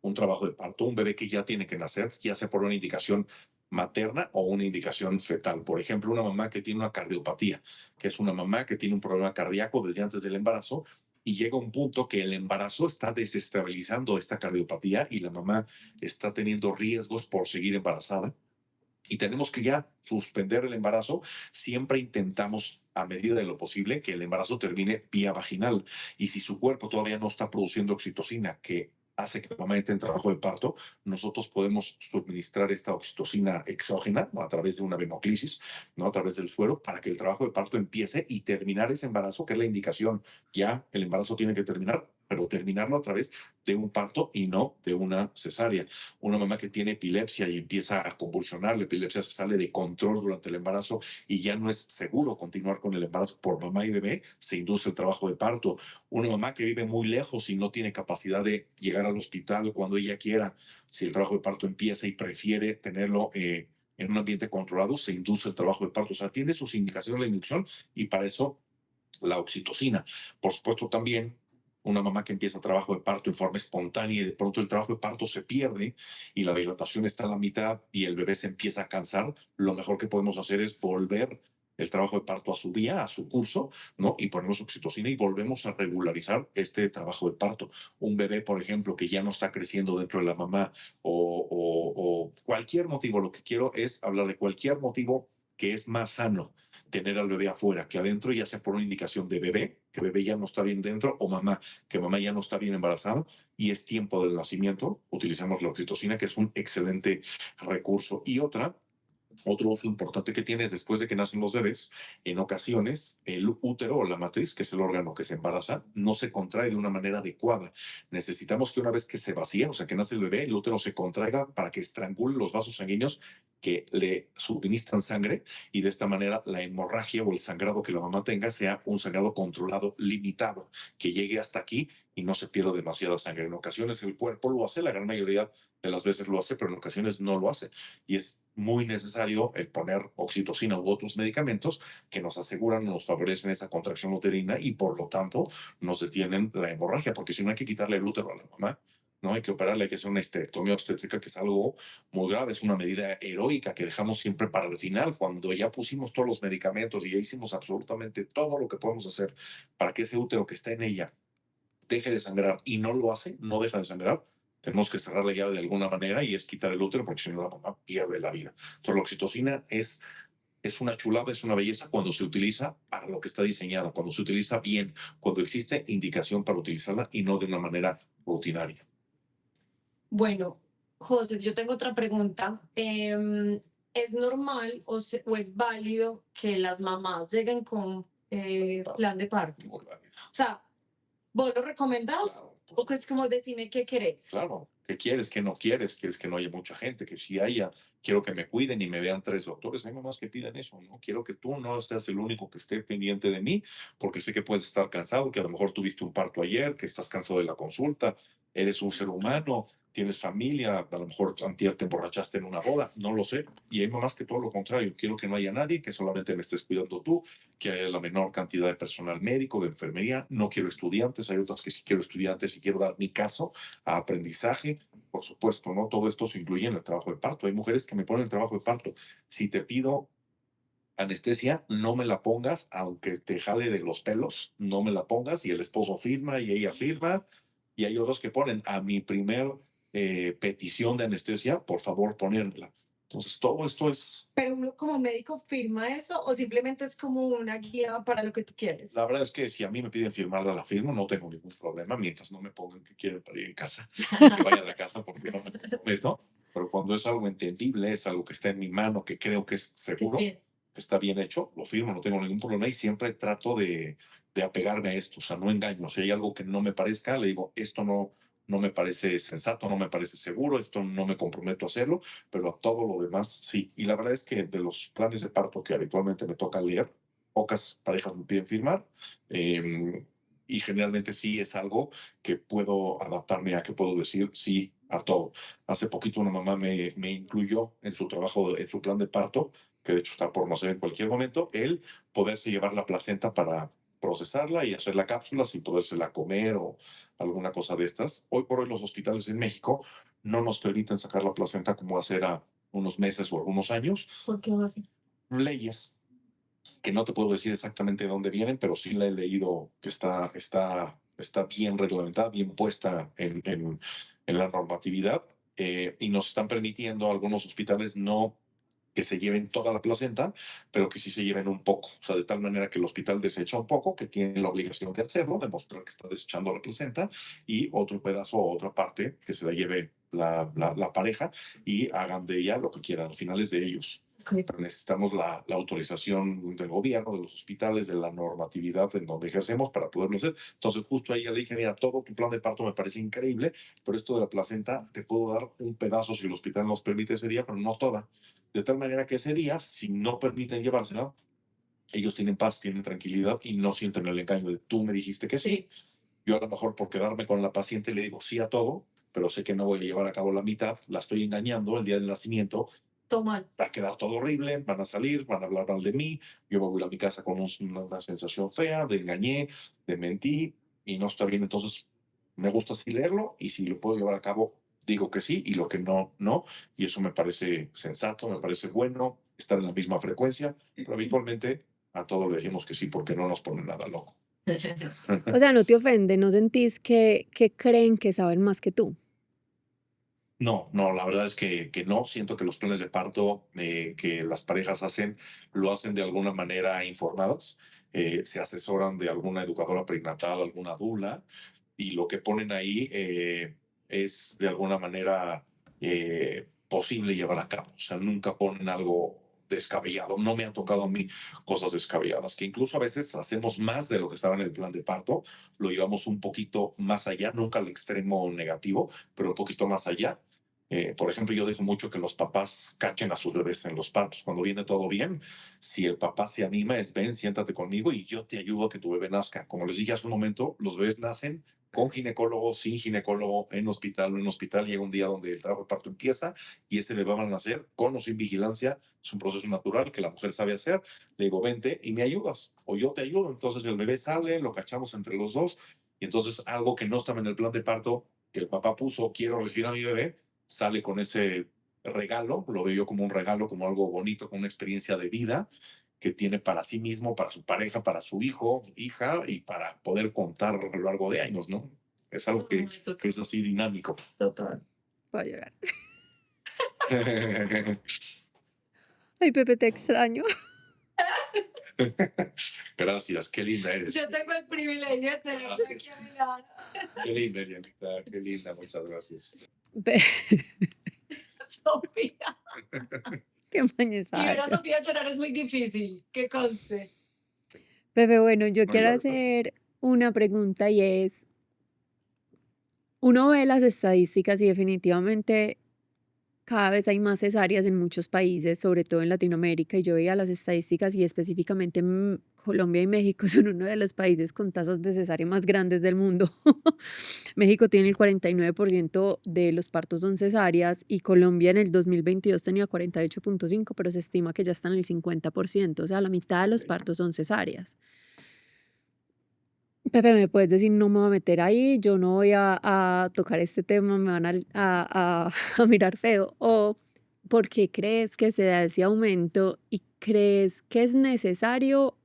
un trabajo de parto, un bebé que ya tiene que nacer, ya sea por una indicación materna o una indicación fetal. Por ejemplo, una mamá que tiene una cardiopatía, que es una mamá que tiene un problema cardíaco desde antes del embarazo y llega un punto que el embarazo está desestabilizando esta cardiopatía y la mamá está teniendo riesgos por seguir embarazada y tenemos que ya suspender el embarazo. Siempre intentamos a medida de lo posible que el embarazo termine vía vaginal y si su cuerpo todavía no está produciendo oxitocina que hace que la mamá entre en trabajo de parto, nosotros podemos suministrar esta oxitocina exógena, ¿no? A través de una venoclisis, ¿no? A través del suero, para que el trabajo de parto empiece y terminar ese embarazo, que es la indicación. Ya el embarazo tiene que terminar, pero terminarlo a través de un parto y no de una cesárea. Una mamá que tiene epilepsia y empieza a convulsionar, la epilepsia se sale de control durante el embarazo y ya no es seguro continuar con el embarazo por mamá y bebé, se induce el trabajo de parto. Una mamá que vive muy lejos y no tiene capacidad de llegar al hospital cuando ella quiera, si el trabajo de parto empieza y prefiere tenerlo en un ambiente controlado, se induce el trabajo de parto. O sea, tiene sus indicaciones de inducción y para eso la oxitocina. Por supuesto, también una mamá que empieza trabajo de parto en forma espontánea y de pronto el trabajo de parto se pierde y la dilatación está a la mitad y el bebé se empieza a cansar, lo mejor que podemos hacer es volver el trabajo de parto a su vía, a su curso, ¿no? Y ponemos oxitocina y volvemos a regularizar este trabajo de parto. Un bebé, por ejemplo, que ya no está creciendo dentro de la mamá o cualquier motivo, lo que quiero es hablar de cualquier motivo que es más sano tener al bebé afuera que adentro, ya sea por una indicación de bebé, que bebé ya no está bien dentro, o mamá, que mamá ya no está bien embarazada y es tiempo del nacimiento, utilizamos la oxitocina, que es un excelente recurso. Y otro uso importante que tiene es después de que nacen los bebés, en ocasiones el útero o la matriz, que es el órgano que se embaraza, no se contrae de una manera adecuada. Necesitamos que una vez que se vacía, o sea, que nace el bebé, el útero se contraiga para que estrangule los vasos sanguíneos que le suministran sangre y de esta manera la hemorragia o el sangrado que la mamá tenga sea un sangrado controlado, limitado, que llegue hasta aquí y no se pierda demasiada sangre. En ocasiones el cuerpo lo hace, la gran mayoría de las veces lo hace, pero en ocasiones no lo hace y es muy necesario el poner oxitocina u otros medicamentos que nos aseguran, nos favorecen esa contracción uterina y por lo tanto nos detienen la hemorragia, porque si no hay que quitarle el útero a la mamá, no hay que operarle, hay que hacer una histerectomía obstétrica, que es algo muy grave, es una medida heroica que dejamos siempre para el final, cuando ya pusimos todos los medicamentos y ya hicimos absolutamente todo lo que podemos hacer para que ese útero que está en ella deje de sangrar y no lo hace, no deja de sangrar, tenemos que cerrar la llave de alguna manera y es quitar el útero porque si no la mamá pierde la vida. Entonces la oxitocina es una chulada, es una belleza cuando se utiliza para lo que está diseñada, cuando se utiliza bien, cuando existe indicación para utilizarla y no de una manera rutinaria. Bueno, José, yo tengo otra pregunta. ¿Es normal o es válido que las mamás lleguen con plan de parto? Muy válido. O sea, ¿vos lo recomendás? Claro, ¿O que es como decime qué querés? claro, ¿qué quieres? ¿Qué no quieres? ¿Quieres que no haya mucha gente? Que si haya, quiero que me cuiden y me vean 3 doctores. Hay mamás que piden eso, ¿no? Quiero que tú no seas el único que esté pendiente de mí, porque sé que puedes estar cansado, que a lo mejor tuviste un parto ayer, que estás cansado de la consulta, eres un ser humano, tienes familia, a lo mejor antier te emborrachaste en una boda, no lo sé. Y hay mamás que todo lo contrario, quiero que no haya nadie, que solamente me estés cuidando tú, que haya la menor cantidad de personal médico, de enfermería, no quiero estudiantes, hay otras que sí quiero estudiantes y quiero dar mi caso a aprendizaje, por supuesto, ¿no? Todo esto se incluye en el trabajo de parto. Hay mujeres que me ponen el trabajo de parto. Si te pido anestesia, no me la pongas, aunque te jale de los pelos, no me la pongas y el esposo firma y ella firma. Y hay otros que ponen a mi primer petición de anestesia, por favor, ponérmela. Entonces, todo esto es ¿Pero uno como médico firma eso o simplemente es como una guía para lo que tú quieres? la verdad es que si a mí me piden firmarla, la firmo, no tengo ningún problema, mientras no me pongan que quieren para ir en casa, que vaya a la casa porque no me comprometo. Pero cuando es algo entendible, es algo que está en mi mano, que creo que es seguro, Bien. que está bien hecho, lo firmo, no tengo ningún problema y siempre trato de apegarme a esto, o sea, no engaño. Si hay algo que no me parezca, le digo, esto no me parece sensato, no me parece seguro, esto no me comprometo a hacerlo, pero a todo lo demás sí. Y la verdad es que de los planes de parto que habitualmente me toca leer, pocas parejas me piden firmar y generalmente sí es algo que puedo adaptarme a, que puedo decir sí a todo. Hace poquito una mamá me incluyó en su trabajo, en su plan de parto, que de hecho está por nacer en cualquier momento, el poderse llevar la placenta para procesarla y hacer la cápsula sin podérsela comer o alguna cosa de estas. Hoy por hoy los hospitales en México no nos permiten sacar la placenta como hace unos meses o algunos años. ¿Por qué no así? Leyes que no te puedo decir exactamente de dónde vienen, pero sí la he leído que está bien reglamentada, bien puesta en la normatividad y nos están permitiendo a algunos hospitales no que se lleven toda la placenta, pero que sí se lleven un poco. O sea, de tal manera que el hospital desecha un poco, que tiene la obligación de hacerlo, demostrar que está desechando la placenta, y otro pedazo o otra parte que se la lleve la pareja y hagan de ella lo que quieran. Al final es de ellos. Ok. Pero necesitamos la autorización del gobierno, de los hospitales, de la normatividad en donde ejercemos para poderlo hacer. Entonces, justo ahí ya le dije, mira, todo tu plan de parto me parece increíble, pero esto de la placenta te puedo dar un pedazo si el hospital nos permite ese día, pero no toda. De tal manera que ese día, si no permiten llevársela, ellos tienen paz, tienen tranquilidad y no sienten el engaño de tú me dijiste que sí. Yo a lo mejor por quedarme con la paciente le digo sí a todo, pero sé que no voy a llevar a cabo la mitad, la estoy engañando el día del nacimiento, Toma. va a quedar todo horrible, van a salir, van a hablar mal de mí, yo me voy a mi casa con una sensación fea, de engañé, de mentí y no está bien. Entonces, me gusta así leerlo y si lo puedo llevar a cabo, digo que sí y lo que no, no. Y eso me parece sensato, me parece bueno, estar en la misma frecuencia, pero habitualmente a todos le decimos que sí porque no nos pone nada loco. O sea, no te ofende, no sentís que creen que saben más que tú. No, no, la verdad es que no. Siento que los planes de parto que las parejas hacen, lo hacen de alguna manera informadas. Se asesoran de alguna educadora prenatal, alguna dula, y lo que ponen ahí es de alguna manera posible llevar a cabo. O sea, nunca ponen algo descabellado. No me han tocado a mí cosas descabelladas, que incluso a veces hacemos más de lo que estaba en el plan de parto, lo llevamos un poquito más allá, nunca al extremo negativo, pero un poquito más allá. Por ejemplo, yo dejo mucho que los papás cachen a sus bebés en los partos. Cuando viene todo bien, si el papá se anima, es ven, siéntate conmigo y yo te ayudo a que tu bebé nazca. Como les dije hace un momento, los bebés nacen con ginecólogo, sin ginecólogo, en hospital o en hospital. Llega un día donde el trabajo de parto empieza y ese bebé va a nacer con o sin vigilancia. Es un proceso natural que la mujer sabe hacer. Le digo, vente y me ayudas o yo te ayudo. Entonces el bebé sale, lo cachamos entre los dos y entonces algo que no estaba en el plan de parto, que el papá puso, quiero recibir a mi bebé, sale con ese regalo, lo veo yo como un regalo, como algo bonito, como una experiencia de vida que tiene para sí mismo, para su pareja, para su hijo, hija y para poder contar a lo largo de años, ¿no? Es algo que es así dinámico. Total. Voy a llorar. Ay, Pepe, te extraño. Gracias, qué linda eres. Yo tengo el privilegio de tenerte aquí Gracias. a mi lado. Qué linda, Elianita, qué linda, muchas gracias. Pe- Sofía. Qué Y mañezada. ver a Sofía llorar es muy difícil, que conste. Pepe, bueno, yo No quiero llores. hacer una pregunta y es, uno ve las estadísticas y definitivamente cada vez hay más cesáreas en muchos países, sobre todo en Latinoamérica, y yo veía las estadísticas y específicamente Colombia y México son uno de los países con tasas de cesárea más grandes del mundo. México tiene el 49% de los partos son cesáreas y Colombia en el 2022 tenía 48,5, pero se estima que ya están en el 50%, o sea, la mitad de los partos son cesáreas. Pepe, ¿me puedes decir, no me voy a meter ahí, yo no voy a tocar este tema, me van a mirar feo? ¿O por qué crees que se da ese aumento y crees que es necesario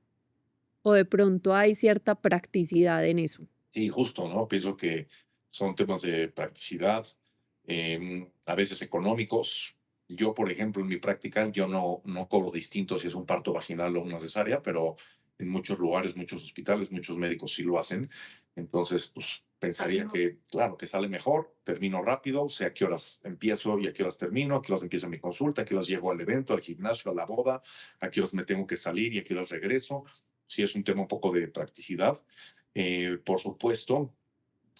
o de pronto hay cierta practicidad en eso? Sí, justo, ¿no? Pienso que son temas de practicidad, a veces económicos. Yo, por ejemplo, en mi práctica, yo no cobro distinto si es un parto vaginal o una cesárea, pero en muchos lugares, muchos hospitales, muchos médicos sí lo hacen. Entonces, pues pensaría que, claro, que sale mejor, termino rápido, sé a qué horas empiezo y a qué horas termino, a qué horas empieza mi consulta, a qué horas llego al evento, al gimnasio, a la boda, a qué horas me tengo que salir y a qué horas regreso. Sí, es un tema un poco de practicidad. Por supuesto,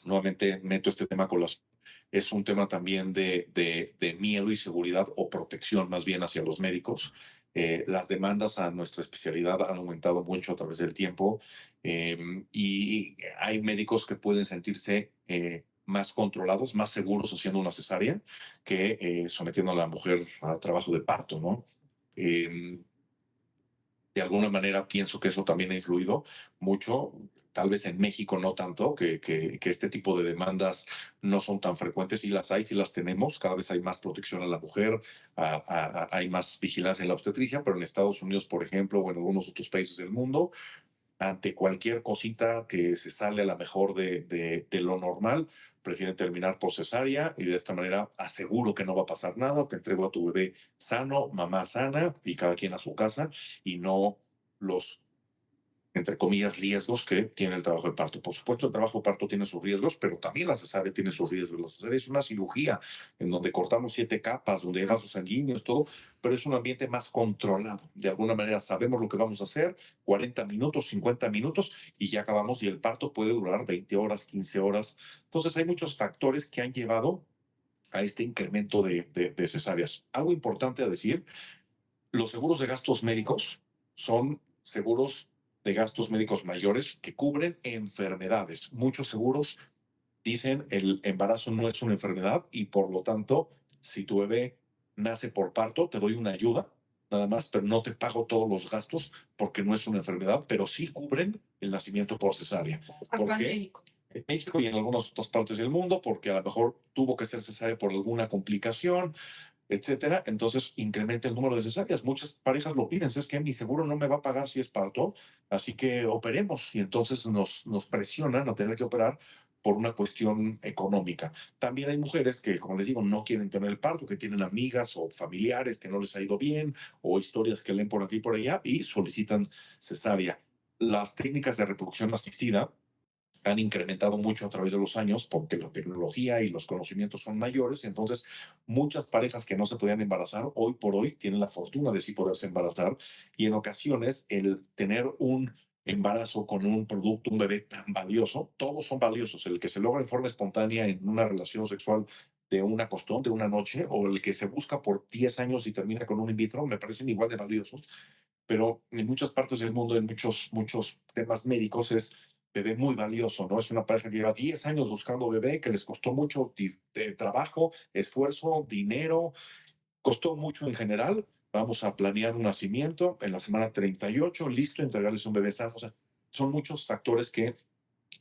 nuevamente meto este tema con las... Es un tema también de miedo y seguridad o protección más bien hacia los médicos. Las demandas a nuestra especialidad han aumentado mucho a través del tiempo y hay médicos que pueden sentirse más controlados, más seguros haciendo una cesárea que sometiendo a la mujer a trabajo de parto, ¿no? Eh, de alguna manera pienso que eso también ha influido mucho, tal vez en México no tanto, que este tipo de demandas no son tan frecuentes y las hay, sí las tenemos, cada vez hay más protección a la mujer, hay más vigilancia en la obstetricia, pero en Estados Unidos, por ejemplo, o en algunos otros países del mundo, ante cualquier cosita que se sale a la mejor de lo normal, prefieren terminar por cesárea y de esta manera aseguro que no va a pasar nada, te entrego a tu bebé sano, mamá sana y cada quien a su casa y no los entre comillas, riesgos que tiene el trabajo de parto. Por supuesto, el trabajo de parto tiene sus riesgos, pero también la cesárea tiene sus riesgos. La cesárea es una cirugía en donde cortamos 7 capas, donde hay vasos sanguíneos, todo, pero es un ambiente más controlado. De alguna manera sabemos lo que vamos a hacer, 40 minutos, 50 minutos, y ya acabamos y el parto puede durar 20 horas, 15 horas. Entonces, hay muchos factores que han llevado a este incremento de cesáreas. Algo importante a decir, los seguros de gastos médicos son seguros de gastos médicos mayores que cubren enfermedades. Muchos seguros dicen el embarazo no es una enfermedad y por lo tanto, si tu bebé nace por parto, te doy una ayuda, nada más, pero no te pago todos los gastos porque no es una enfermedad, pero sí cubren el nacimiento por cesárea. ¿Por qué? En México y en algunas otras partes del mundo, porque a lo mejor tuvo que ser cesárea por alguna complicación, etcétera. Entonces incrementa el número de cesáreas. Muchas parejas lo piden, es que mi seguro no me va a pagar si es parto, así que operemos. Y entonces nos presionan a tener que operar por una cuestión económica. También hay mujeres que, como les digo, no quieren tener el parto, que tienen amigas o familiares que no les ha ido bien, o historias que leen por aquí y por allá y solicitan cesárea. Las técnicas de reproducción asistida han incrementado mucho a través de los años porque la tecnología y los conocimientos son mayores. Entonces, muchas parejas que no se podían embarazar, hoy por hoy tienen la fortuna de sí poderse embarazar. Y en ocasiones, el tener un embarazo con un producto, un bebé tan valioso, todos son valiosos. El que se logra en forma espontánea en una relación sexual de una costón, de una noche, o el que se busca por 10 años y termina con un in vitro, me parecen igual de valiosos. Pero en muchas partes del mundo, en muchos temas médicos, es bebé muy valioso, ¿no? Es una pareja que lleva 10 años buscando bebé, que les costó mucho de trabajo, esfuerzo, dinero, costó mucho en general. Vamos a planear un nacimiento en la semana 38, listo, entregarles un bebé sano. O sea, son muchos factores que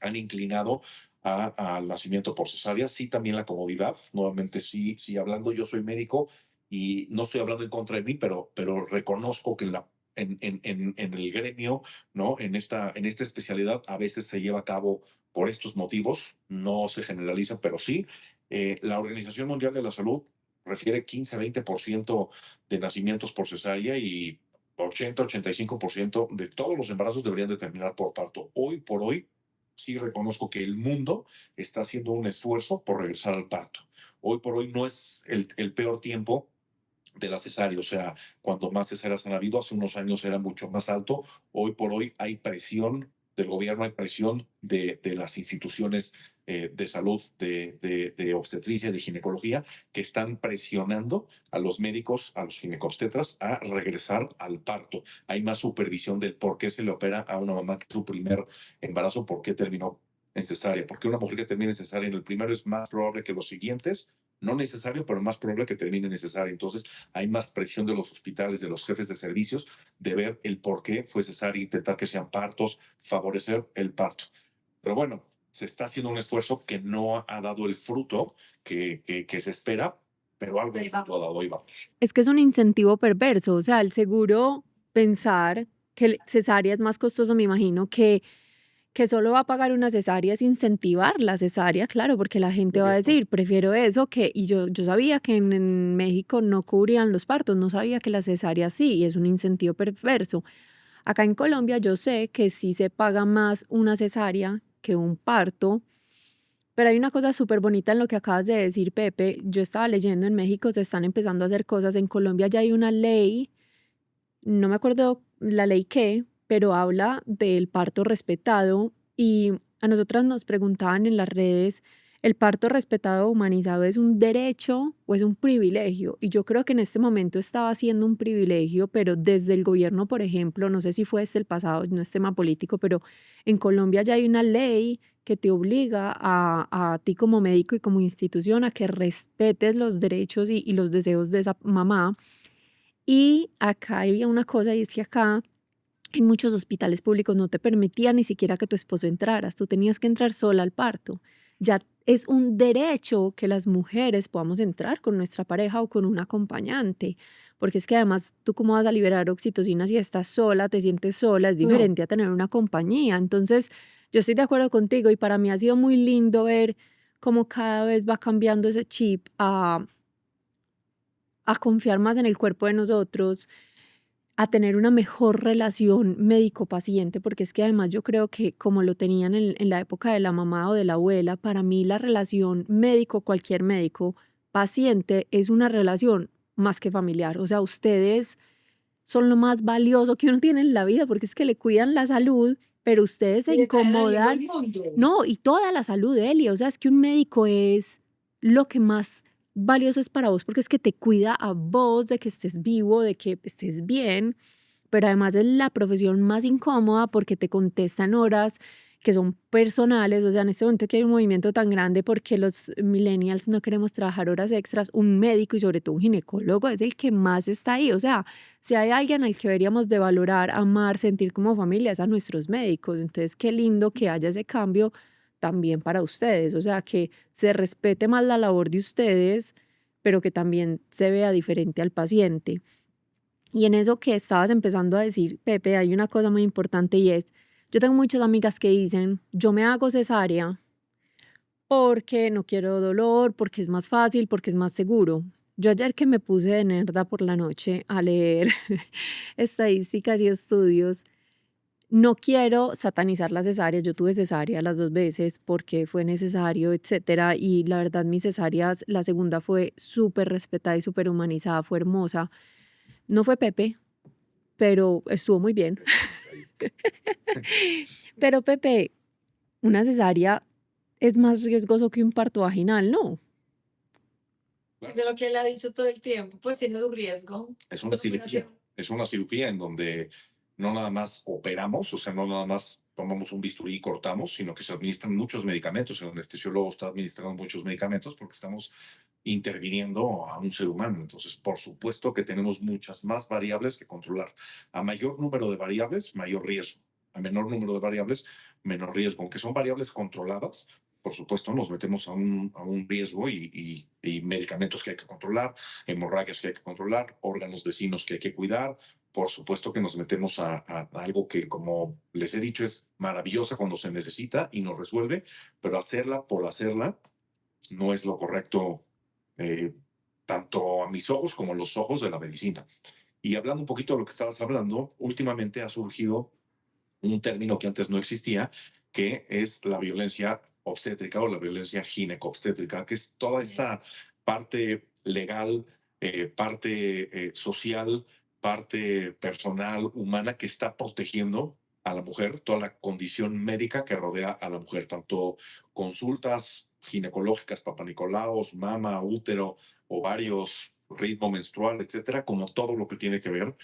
han inclinado al nacimiento por cesárea. Sí, también la comodidad. Nuevamente, sí, hablando, yo soy médico y no estoy hablando en contra de mí, pero reconozco que en el gremio, ¿no? En esta especialidad a veces se lleva a cabo por estos motivos, no se generaliza, pero sí. La Organización Mundial de la Salud refiere 15 a 20% de nacimientos por cesárea y 80-85% de todos los embarazos deberían de terminar por parto. Hoy por hoy, sí reconozco que el mundo está haciendo un esfuerzo por regresar al parto. Hoy por hoy no es el peor tiempo de la cesárea, o sea, cuando más cesáreas han habido, hace unos años era mucho más alto, hoy por hoy hay presión del gobierno, hay presión de las instituciones de salud, de obstetricia, de ginecología, que están presionando a los médicos, a los ginecobstetras, a regresar al parto. Hay más supervisión del por qué se le opera a una mamá que su primer embarazo, por qué terminó en cesárea, porque una mujer que termine en cesárea en el primero es más probable que los siguientes, no necesario, pero más probable que termine necesaria. Entonces, hay más presión de los hospitales, de los jefes de servicios, de ver el por qué fue cesárea, intentar que sean partos, favorecer el parto. Pero bueno, se está haciendo un esfuerzo que no ha dado el fruto que se espera, pero algo de fruto ha dado y vamos. Es que es un incentivo perverso, o sea, el seguro pensar que cesárea es más costoso, me imagino que solo va a pagar una cesárea es incentivar la cesárea, claro, porque la gente va a Correcto. decir, prefiero eso que, y yo sabía que en México no cubrían los partos, no sabía que la cesárea sí, y es un incentivo perverso. Acá en Colombia yo sé que sí se paga más una cesárea que un parto, pero hay una cosa súper bonita en lo que acabas de decir, Pepe. Yo estaba leyendo en México, se están empezando a hacer cosas, en Colombia ya hay una ley, no me acuerdo la ley qué, pero habla del parto respetado y a nosotras nos preguntaban en las redes, ¿el parto respetado o humanizado es un derecho o es un privilegio? Y yo creo que en este momento estaba siendo un privilegio, pero desde el gobierno, por ejemplo, no sé si fue desde el pasado, no es tema político, pero en Colombia ya hay una ley que te obliga a ti como médico y como institución a que respetes los derechos y los deseos de esa mamá. Y acá había una cosa y es que acá en muchos hospitales públicos no te permitían ni siquiera que tu esposo entraras, tú tenías que entrar sola al parto. Ya es un derecho que las mujeres podamos entrar con nuestra pareja o con un acompañante, porque es que además tú cómo vas a liberar oxitocina si estás sola, te sientes sola, es No. diferente a tener una compañía. Entonces, yo estoy de acuerdo contigo y para mí ha sido muy lindo ver cómo cada vez va cambiando ese chip a confiar más en el cuerpo de nosotros, a tener una mejor relación médico-paciente, porque es que además yo creo que como lo tenían en la época de la mamá o de la abuela, para mí la relación médico, cualquier médico, paciente, es una relación más que familiar. O sea, ustedes son lo más valioso que uno tiene en la vida, porque es que le cuidan la salud, pero ustedes se Y le traen al hijo al incomodan. mundo. No, y toda la salud de él. O sea, es que un médico es lo que más valioso es para vos, porque es que te cuida a vos de que estés vivo, de que estés bien, pero además es la profesión más incómoda porque te contestan horas que son personales. O sea, en este momento que hay un movimiento tan grande porque los millennials no queremos trabajar horas extras, un médico y sobre todo un ginecólogo es el que más está ahí. O sea, si hay alguien al que deberíamos de valorar, amar, sentir como familia, es a nuestros médicos. Entonces, qué lindo que haya ese cambio también para ustedes. O sea, que se respete más la labor de ustedes, pero que también se vea diferente al paciente. Y en eso que estabas empezando a decir, Pepe, hay una cosa muy importante y es, yo tengo muchas amigas que dicen, yo me hago cesárea porque no quiero dolor, porque es más fácil, porque es más seguro. Yo ayer que me puse de nerda por la noche a leer estadísticas y estudios, no quiero satanizar la cesárea. Yo tuve cesárea las 2 veces porque fue necesario, etcétera, y la verdad mis cesáreas, la segunda fue súper respetada y súper humanizada, fue hermosa. No fue Pepe, pero estuvo muy bien. Pero Pepe, una cesárea es más riesgoso que un parto vaginal, ¿no? Es de lo que él ha dicho todo el tiempo, pues tiene su riesgo. Es una Es una cirugía. cir- Es una cirugía en donde no nada más operamos, o sea, no nada más tomamos un bisturí y cortamos, sino que se administran muchos medicamentos. El anestesiólogo está administrando muchos medicamentos porque estamos interviniendo a un ser humano. Entonces, por supuesto que tenemos muchas más variables que controlar. A mayor número de variables, mayor riesgo. A menor número de variables, menor riesgo. Aunque son variables controladas, por supuesto, nos metemos a un riesgo y medicamentos que hay que controlar, hemorragias que hay que controlar, órganos vecinos que hay que cuidar. Por supuesto que nos metemos a algo que, como les he dicho, es maravillosa cuando se necesita y nos resuelve, pero hacerla por hacerla no es lo correcto, eh, tanto a mis ojos como a los ojos de la medicina. Y hablando un poquito de lo que estabas hablando, últimamente ha surgido un término que antes no existía, que es la violencia obstétrica o la violencia ginecobstétrica, que es toda esta parte legal, parte social, parte personal, humana, que está protegiendo a la mujer, toda la condición médica que rodea a la mujer, tanto consultas ginecológicas, papanicolaos, mama, útero, ovarios, ritmo menstrual, etcétera, como todo lo que tiene que ver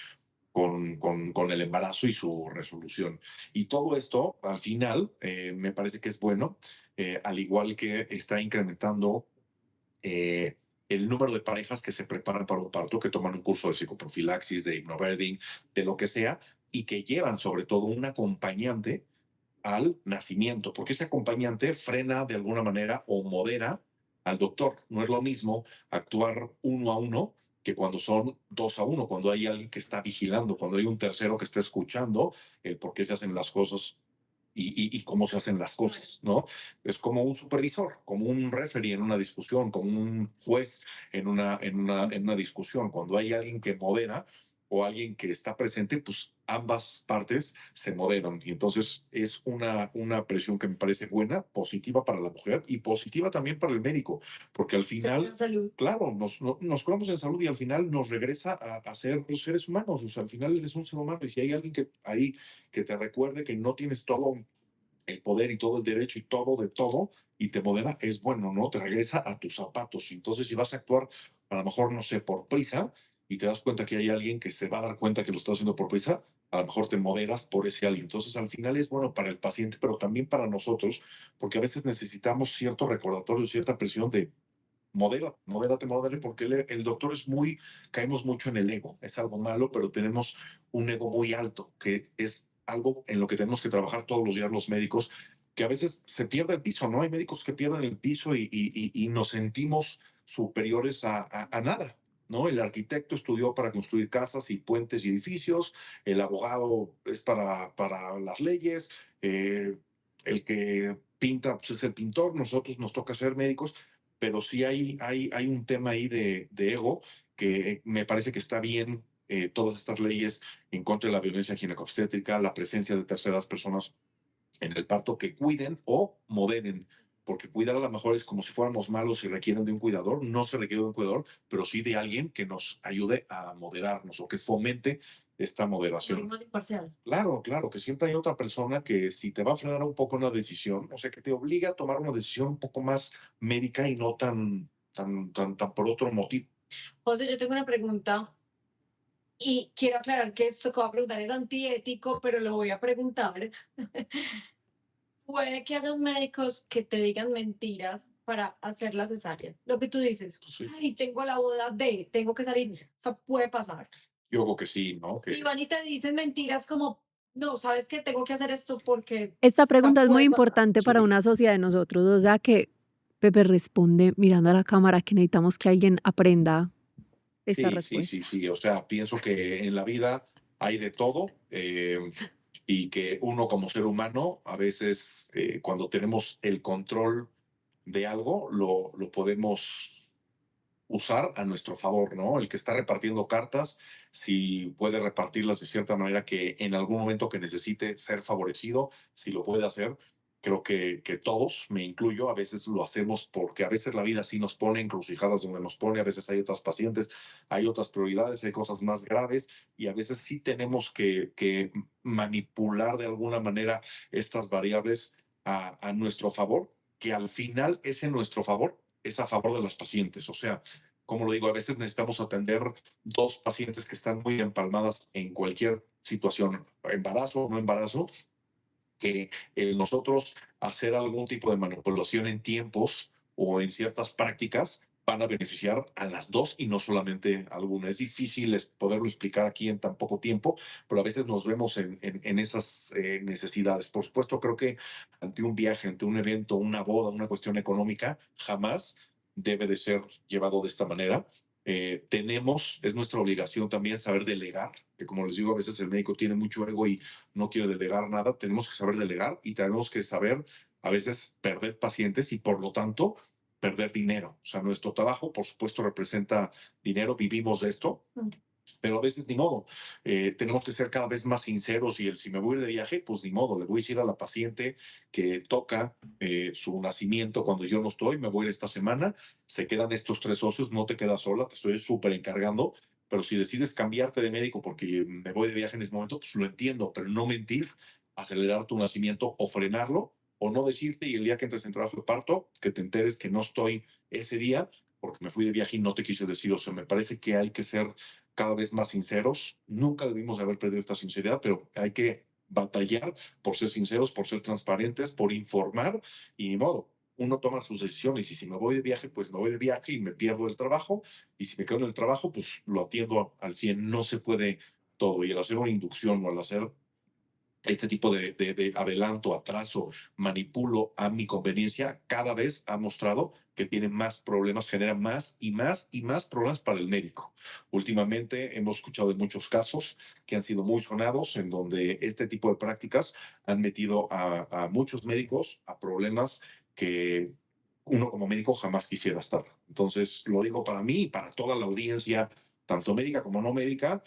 con el embarazo y su resolución. Y todo esto, al final, me parece que es bueno, al igual que está incrementando eh, el número de parejas que se preparan para un parto, que toman un curso de psicoprofilaxis, de hipnobirthing, de lo que sea, y que llevan sobre todo un acompañante al nacimiento, porque ese acompañante frena de alguna manera o modera al doctor. No es lo mismo actuar uno a uno que cuando son dos a uno, cuando hay alguien que está vigilando, cuando hay un tercero que está escuchando el por qué se hacen las cosas y cómo se hacen las cosas, ¿no? Es como un supervisor, como un referee en una discusión, como un juez en una discusión. Cuando hay alguien que modera o alguien que está presente, pues ambas partes se moderan. Y entonces es una presión que me parece buena, positiva para la mujer y positiva también para el médico, porque al final, salud. claro, nos curamos en salud y al final nos regresa a ser seres humanos. O sea, al final eres un ser humano y si hay alguien que ahí que te recuerde que no tienes todo el poder y todo el derecho y todo de todo y te modera, es bueno, ¿no? Te regresa a tus zapatos. Entonces, si vas a actuar, a lo mejor, no sé, por prisa y te das cuenta que hay alguien que se va a dar cuenta que lo está haciendo por prisa, a lo mejor te moderas por ese alguien. Entonces, al final es bueno para el paciente, pero también para nosotros, porque a veces necesitamos cierto recordatorio, cierta presión de modera, modérate, modérate, porque el doctor es muy, caemos mucho en el ego, es algo malo, pero tenemos un ego muy alto, que es algo en lo que tenemos que trabajar todos los días los médicos, que a veces se pierde el piso, ¿no? Hay médicos que pierden el piso y nos sentimos superiores a nada. ¿No? El arquitecto estudió para construir casas y puentes y edificios, el abogado es para las leyes, el que pinta pues, es el pintor, nosotros nos toca ser médicos, pero sí hay un tema ahí de ego que me parece que está bien, todas estas leyes en contra de la violencia ginecobstétrica, la presencia de terceras personas en el parto que cuiden o moderen, porque cuidar a lo mejor es como si fuéramos malos y requieren de un cuidador, no se requiere de un cuidador, pero sí de alguien que nos ayude a moderarnos o que fomente esta moderación. Más imparcial. Claro, claro, que siempre hay otra persona que si te va a frenar un poco una decisión, o sea, que te obliga a tomar una decisión un poco más médica y no tan por otro motivo. José, yo tengo una pregunta y quiero aclarar que esto que voy a preguntar es antiético, pero lo voy a preguntar. Puede que haya médicos que te digan mentiras para hacer la cesárea. Lo que tú dices, Sí. ay, tengo la boda de, tengo que salir. O sea, puede pasar. Yo creo que sí, ¿no? Y van y te dicen mentiras como, no, ¿sabes qué? Tengo que hacer esto porque, Esta o sea, pregunta es muy puede pasar. importante para Sí. una sociedad de nosotros, o sea que Pepe responde mirando a la cámara que necesitamos que alguien aprenda esta Sí, sí, sí, respuesta. sí. O sea, pienso que en la vida hay de todo y que uno como ser humano, a veces cuando tenemos el control de algo lo podemos usar a nuestro favor, ¿no? El que está repartiendo cartas, si puede repartirlas de cierta manera que en algún momento que necesite ser favorecido, si lo puede hacer. Creo que todos, me incluyo, a veces lo hacemos porque a veces la vida sí nos pone encrucijadas donde nos pone, a veces hay otras pacientes, hay otras prioridades, hay cosas más graves y a veces sí tenemos que manipular de alguna manera estas variables a nuestro favor, que al final es en nuestro favor, es a favor de las pacientes. O sea, como lo digo, a veces necesitamos atender dos pacientes que están muy empalmadas en cualquier situación, embarazo o no embarazo, que nosotros hacer algún tipo de manipulación en tiempos o en ciertas prácticas van a beneficiar a las dos y no solamente a alguna. Es difícil poderlo explicar aquí en tan poco tiempo, pero a veces nos vemos en esas necesidades. Por supuesto, creo que ante un viaje, ante un evento, una boda, una cuestión económica, jamás debe de ser llevado de esta manera. Es nuestra obligación también saber delegar, que como les digo, a veces el médico tiene mucho ego y no quiere delegar nada. Tenemos que saber delegar y tenemos que saber a veces perder pacientes y por lo tanto perder dinero. O sea, nuestro trabajo, por supuesto, representa dinero, vivimos de esto, pero a veces ni modo. Tenemos que ser cada vez más sinceros y si me voy a ir de viaje, pues ni modo, le voy a decir a la paciente que toca su nacimiento cuando yo no estoy, me voy a ir esta semana, se quedan estos 3 socios, no te quedas sola, te estoy súper encargando, pero si decides cambiarte de médico porque me voy de viaje en ese momento, pues lo entiendo, pero no mentir, acelerar tu nacimiento o frenarlo, o no decirte y el día que entres en trabajo de parto, que te enteres que no estoy ese día porque me fui de viaje y no te quise decir. O sea, me parece que hay que ser cada vez más sinceros. Nunca debimos haber perdido esta sinceridad, pero hay que batallar por ser sinceros, por ser transparentes, por informar y ni modo. Uno toma sus decisiones y si me voy de viaje, pues me voy de viaje y me pierdo el trabajo. Y si me quedo en el trabajo, pues lo atiendo al 100. No se puede todo. Y al hacer una inducción o al hacer este tipo de adelanto, atraso, manipulo a mi conveniencia, cada vez ha mostrado que tiene más problemas, genera más y más y más problemas para el médico. Últimamente hemos escuchado de muchos casos que han sido muy sonados en donde este tipo de prácticas han metido a muchos médicos a problemas que uno como médico jamás quisiera estar. Entonces, lo digo para mí y para toda la audiencia, tanto médica como no médica,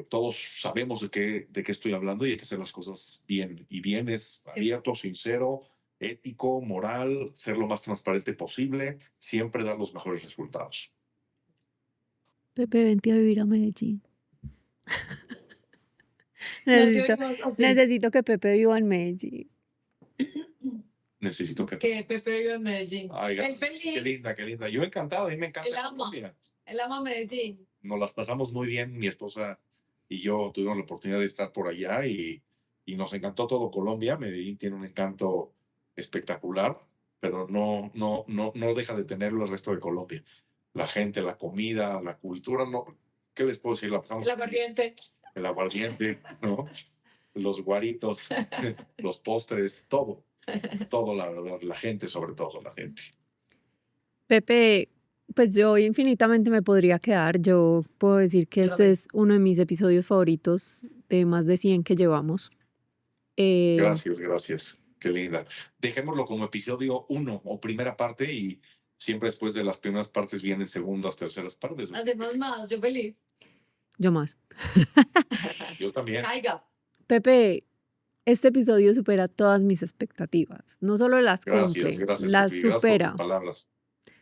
todos sabemos de qué estoy hablando y hay que hacer las cosas bien. Y bien es abierto, sincero, ético, moral, ser lo más transparente posible, siempre dar los mejores resultados. Pepe, vente a vivir a Medellín. No te Necesito, oímos, Sofi. necesito que Pepe viva en Medellín. Necesito que... Que Pepe vive en Medellín. Ay, Él gracias. feliz. Qué linda, qué linda. Yo encantado, a mí me encanta Él ama. Colombia. Él ama Medellín. Nos las pasamos muy bien, mi esposa y yo tuvimos la oportunidad de estar por allá y nos encantó todo Colombia. Medellín tiene un encanto espectacular, pero no deja de tenerlo el resto de Colombia. La gente, la comida, la cultura, no, ¿qué les puedo decir? La pasamos El aguardiente. el aguardiente, ¿no? Los guaritos, los postres, todo, la verdad, la gente sobre todo, la gente. Pepe, pues yo infinitamente me podría quedar. Yo puedo decir que Yo este también. es uno de mis episodios favoritos de más de 100 que llevamos. Gracias, gracias. Qué linda. Dejémoslo como episodio 1 o primera parte y siempre después de las primeras partes vienen segundas, terceras partes. Hacemos más. Yo feliz. Yo más. Yo también. Caiga. Pepe, este episodio supera todas mis expectativas. No solo las Gracias, cumple, gracias, las Sofía. Gracias por tus supera. palabras.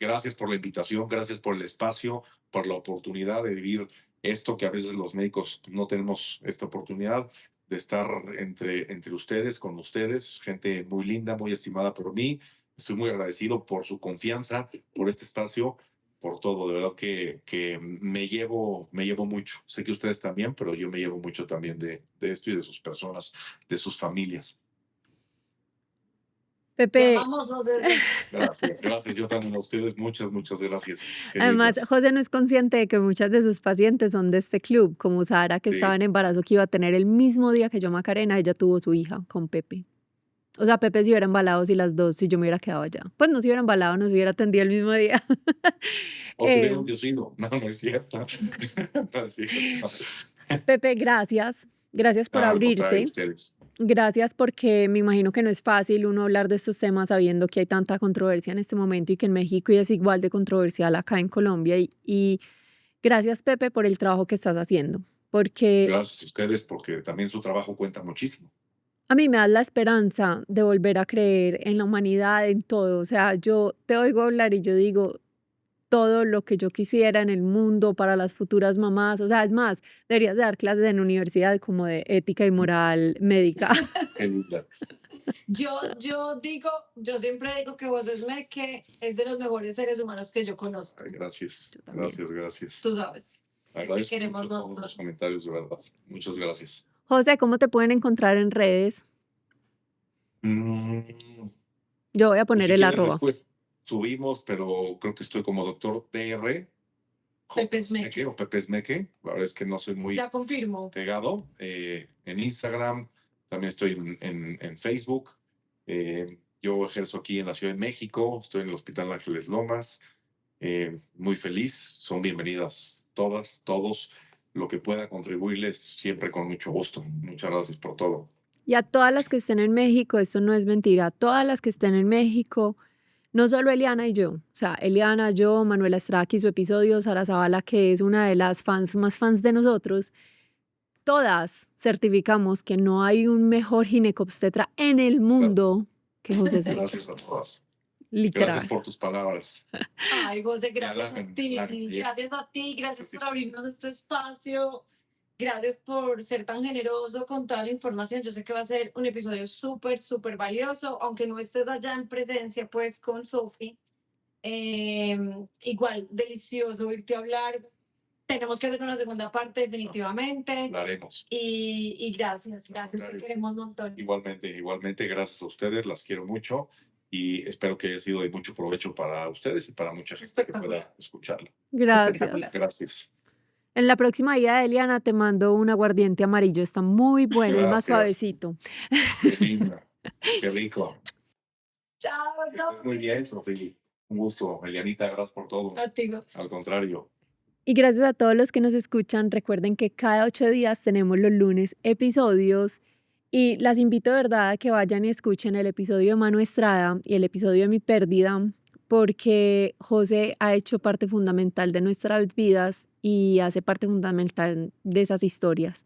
Gracias por la invitación, gracias por el espacio, por la oportunidad de vivir esto que a veces los médicos no tenemos esta oportunidad de estar entre ustedes, con ustedes, gente muy linda, muy estimada por mí. Estoy muy agradecido por su confianza, por este espacio, por todo. De verdad que me llevo mucho. Sé que ustedes también, pero yo me llevo mucho también de esto y de sus personas, de sus familias. Te Pepe, amamos los desde. Gracias, gracias. Yo también a ustedes. Muchas, muchas gracias. Qué además, lindas. José no es consciente de que muchas de sus pacientes son de este club, como Sara, que Sí. estaba en embarazo, que iba a tener el mismo día que yo, Macarena, ella tuvo su hija con Pepe. O sea, Pepe se hubiera embalado si las dos, si yo me hubiera quedado allá. Pues no se hubiera embalado, no se hubiera atendido el mismo día. O Eh, tuvieron Diosino. No, no es cierto. No es cierto. Pepe, gracias. Gracias por Al contrario, abrirte. ustedes. gracias porque me imagino que no es fácil uno hablar de estos temas sabiendo que hay tanta controversia en este momento y que en México y es igual de controversial acá en Colombia. Y gracias, Pepe, por el trabajo que estás haciendo, porque Gracias a ustedes porque también su trabajo cuenta muchísimo. a mí me da la esperanza de volver a creer en la humanidad, en todo. O sea, yo te oigo hablar y yo digo todo lo que yo quisiera en el mundo para las futuras mamás. O sea, es más, deberías de dar clases en universidad como de ética y moral médica. Qué linda. Yo siempre digo que vos que es de los mejores seres humanos que yo conozco. Ay, gracias, Yo también. gracias. Tú sabes. Agradezco queremos mucho todos nosotros. los comentarios, de verdad. Muchas gracias. José, ¿cómo te pueden encontrar en redes? Mm, Yo voy a pues poner si el quieres, arroba. después subimos, pero creo que estoy como doctor DR. Pepesmeque. O Pepesmeque. La verdad es que no soy muy Ya confirmo. pegado. En Instagram, también estoy en Facebook. Yo ejerzo aquí en la Ciudad de México, estoy en el Hospital Ángeles Lomas. Muy feliz, son bienvenidas todas, todos. Lo que pueda contribuirles, siempre con mucho gusto. Muchas gracias por todo. Y a todas las que estén en México, esto no es mentira, a todas las que estén en México, no solo Eliana y yo, o sea, Eliana, yo, Manuela Straki, su episodio, Sara Zavala, que es una de las fans más fans de nosotros, todas certificamos que no hay un mejor ginecobstetra en el mundo Gracias. que José Smith, Gracias a todas. literal. Gracias por tus palabras. Ay, José, gracias a halagan, ti. halagan. Gracias a ti, gracias por abrirnos este espacio. Gracias por ser tan generoso con toda la información. Yo sé que va a ser un episodio súper, súper valioso, aunque no estés allá en presencia, pues, con Sofi. Igual, delicioso irte a hablar. Tenemos que hacer una segunda parte definitivamente. La haremos. Y gracias, te contrario. queremos montones. Igualmente, gracias a ustedes, las quiero mucho y espero que haya sido de mucho provecho para ustedes y para mucha gente que pueda escucharlo. Gracias. Gracias. En la próxima ida de Eliana te mando un aguardiente amarillo, está muy bueno, es más Gracias. suavecito. Qué linda, qué rico. Chao, Que estés muy bien, Sofía. Un gusto, Elianita, gracias por todo. A ti, José. Al contrario. Y gracias a todos los que nos escuchan. Recuerden que cada 8 días tenemos los lunes episodios y las invito de verdad a que vayan y escuchen el episodio de Manu Estrada y el episodio de Mi Pérdida, porque José ha hecho parte fundamental de nuestras vidas y hace parte fundamental de esas historias.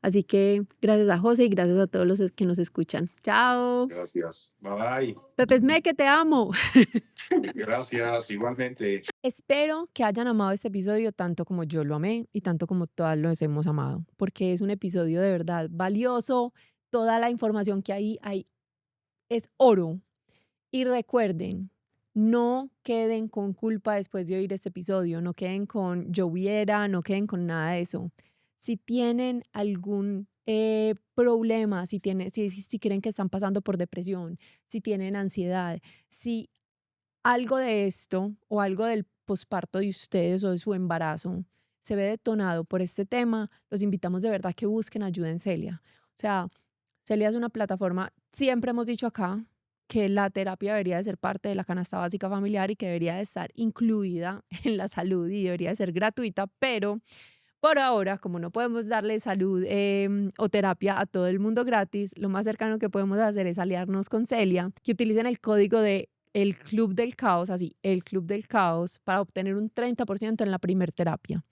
Así que gracias a José y gracias a todos los que nos escuchan. Chao. Gracias. Bye bye. Pepesme, que te amo. Gracias, igualmente. Espero que hayan amado este episodio tanto como yo lo amé y tanto como todas los hemos amado, porque es un episodio de verdad valioso. Toda la información que hay es oro. Y recuerden, no queden con culpa después de oír este episodio, no queden con yo hubiera, no queden con nada de eso. Si tienen algún problema, si creen que están pasando por depresión, si tienen ansiedad, si algo de esto o algo del posparto de ustedes o de su embarazo se ve detonado por este tema, los invitamos de verdad que busquen ayuda en Celia. O sea, Celia es una plataforma, siempre hemos dicho acá que la terapia debería de ser parte de la canasta básica familiar y que debería de estar incluida en la salud y debería de ser gratuita, pero por ahora, como no podemos darle salud o terapia a todo el mundo gratis, lo más cercano que podemos hacer es aliarnos con Celia, que utilicen el código de El Club del Caos, así, El Club del Caos, para obtener un 30% en la primer terapia.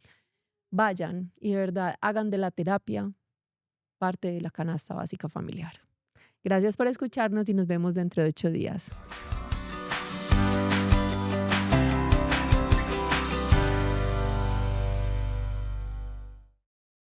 Vayan y de verdad hagan de la terapia parte de la canasta básica familiar. Gracias por escucharnos y nos vemos dentro de 8 días.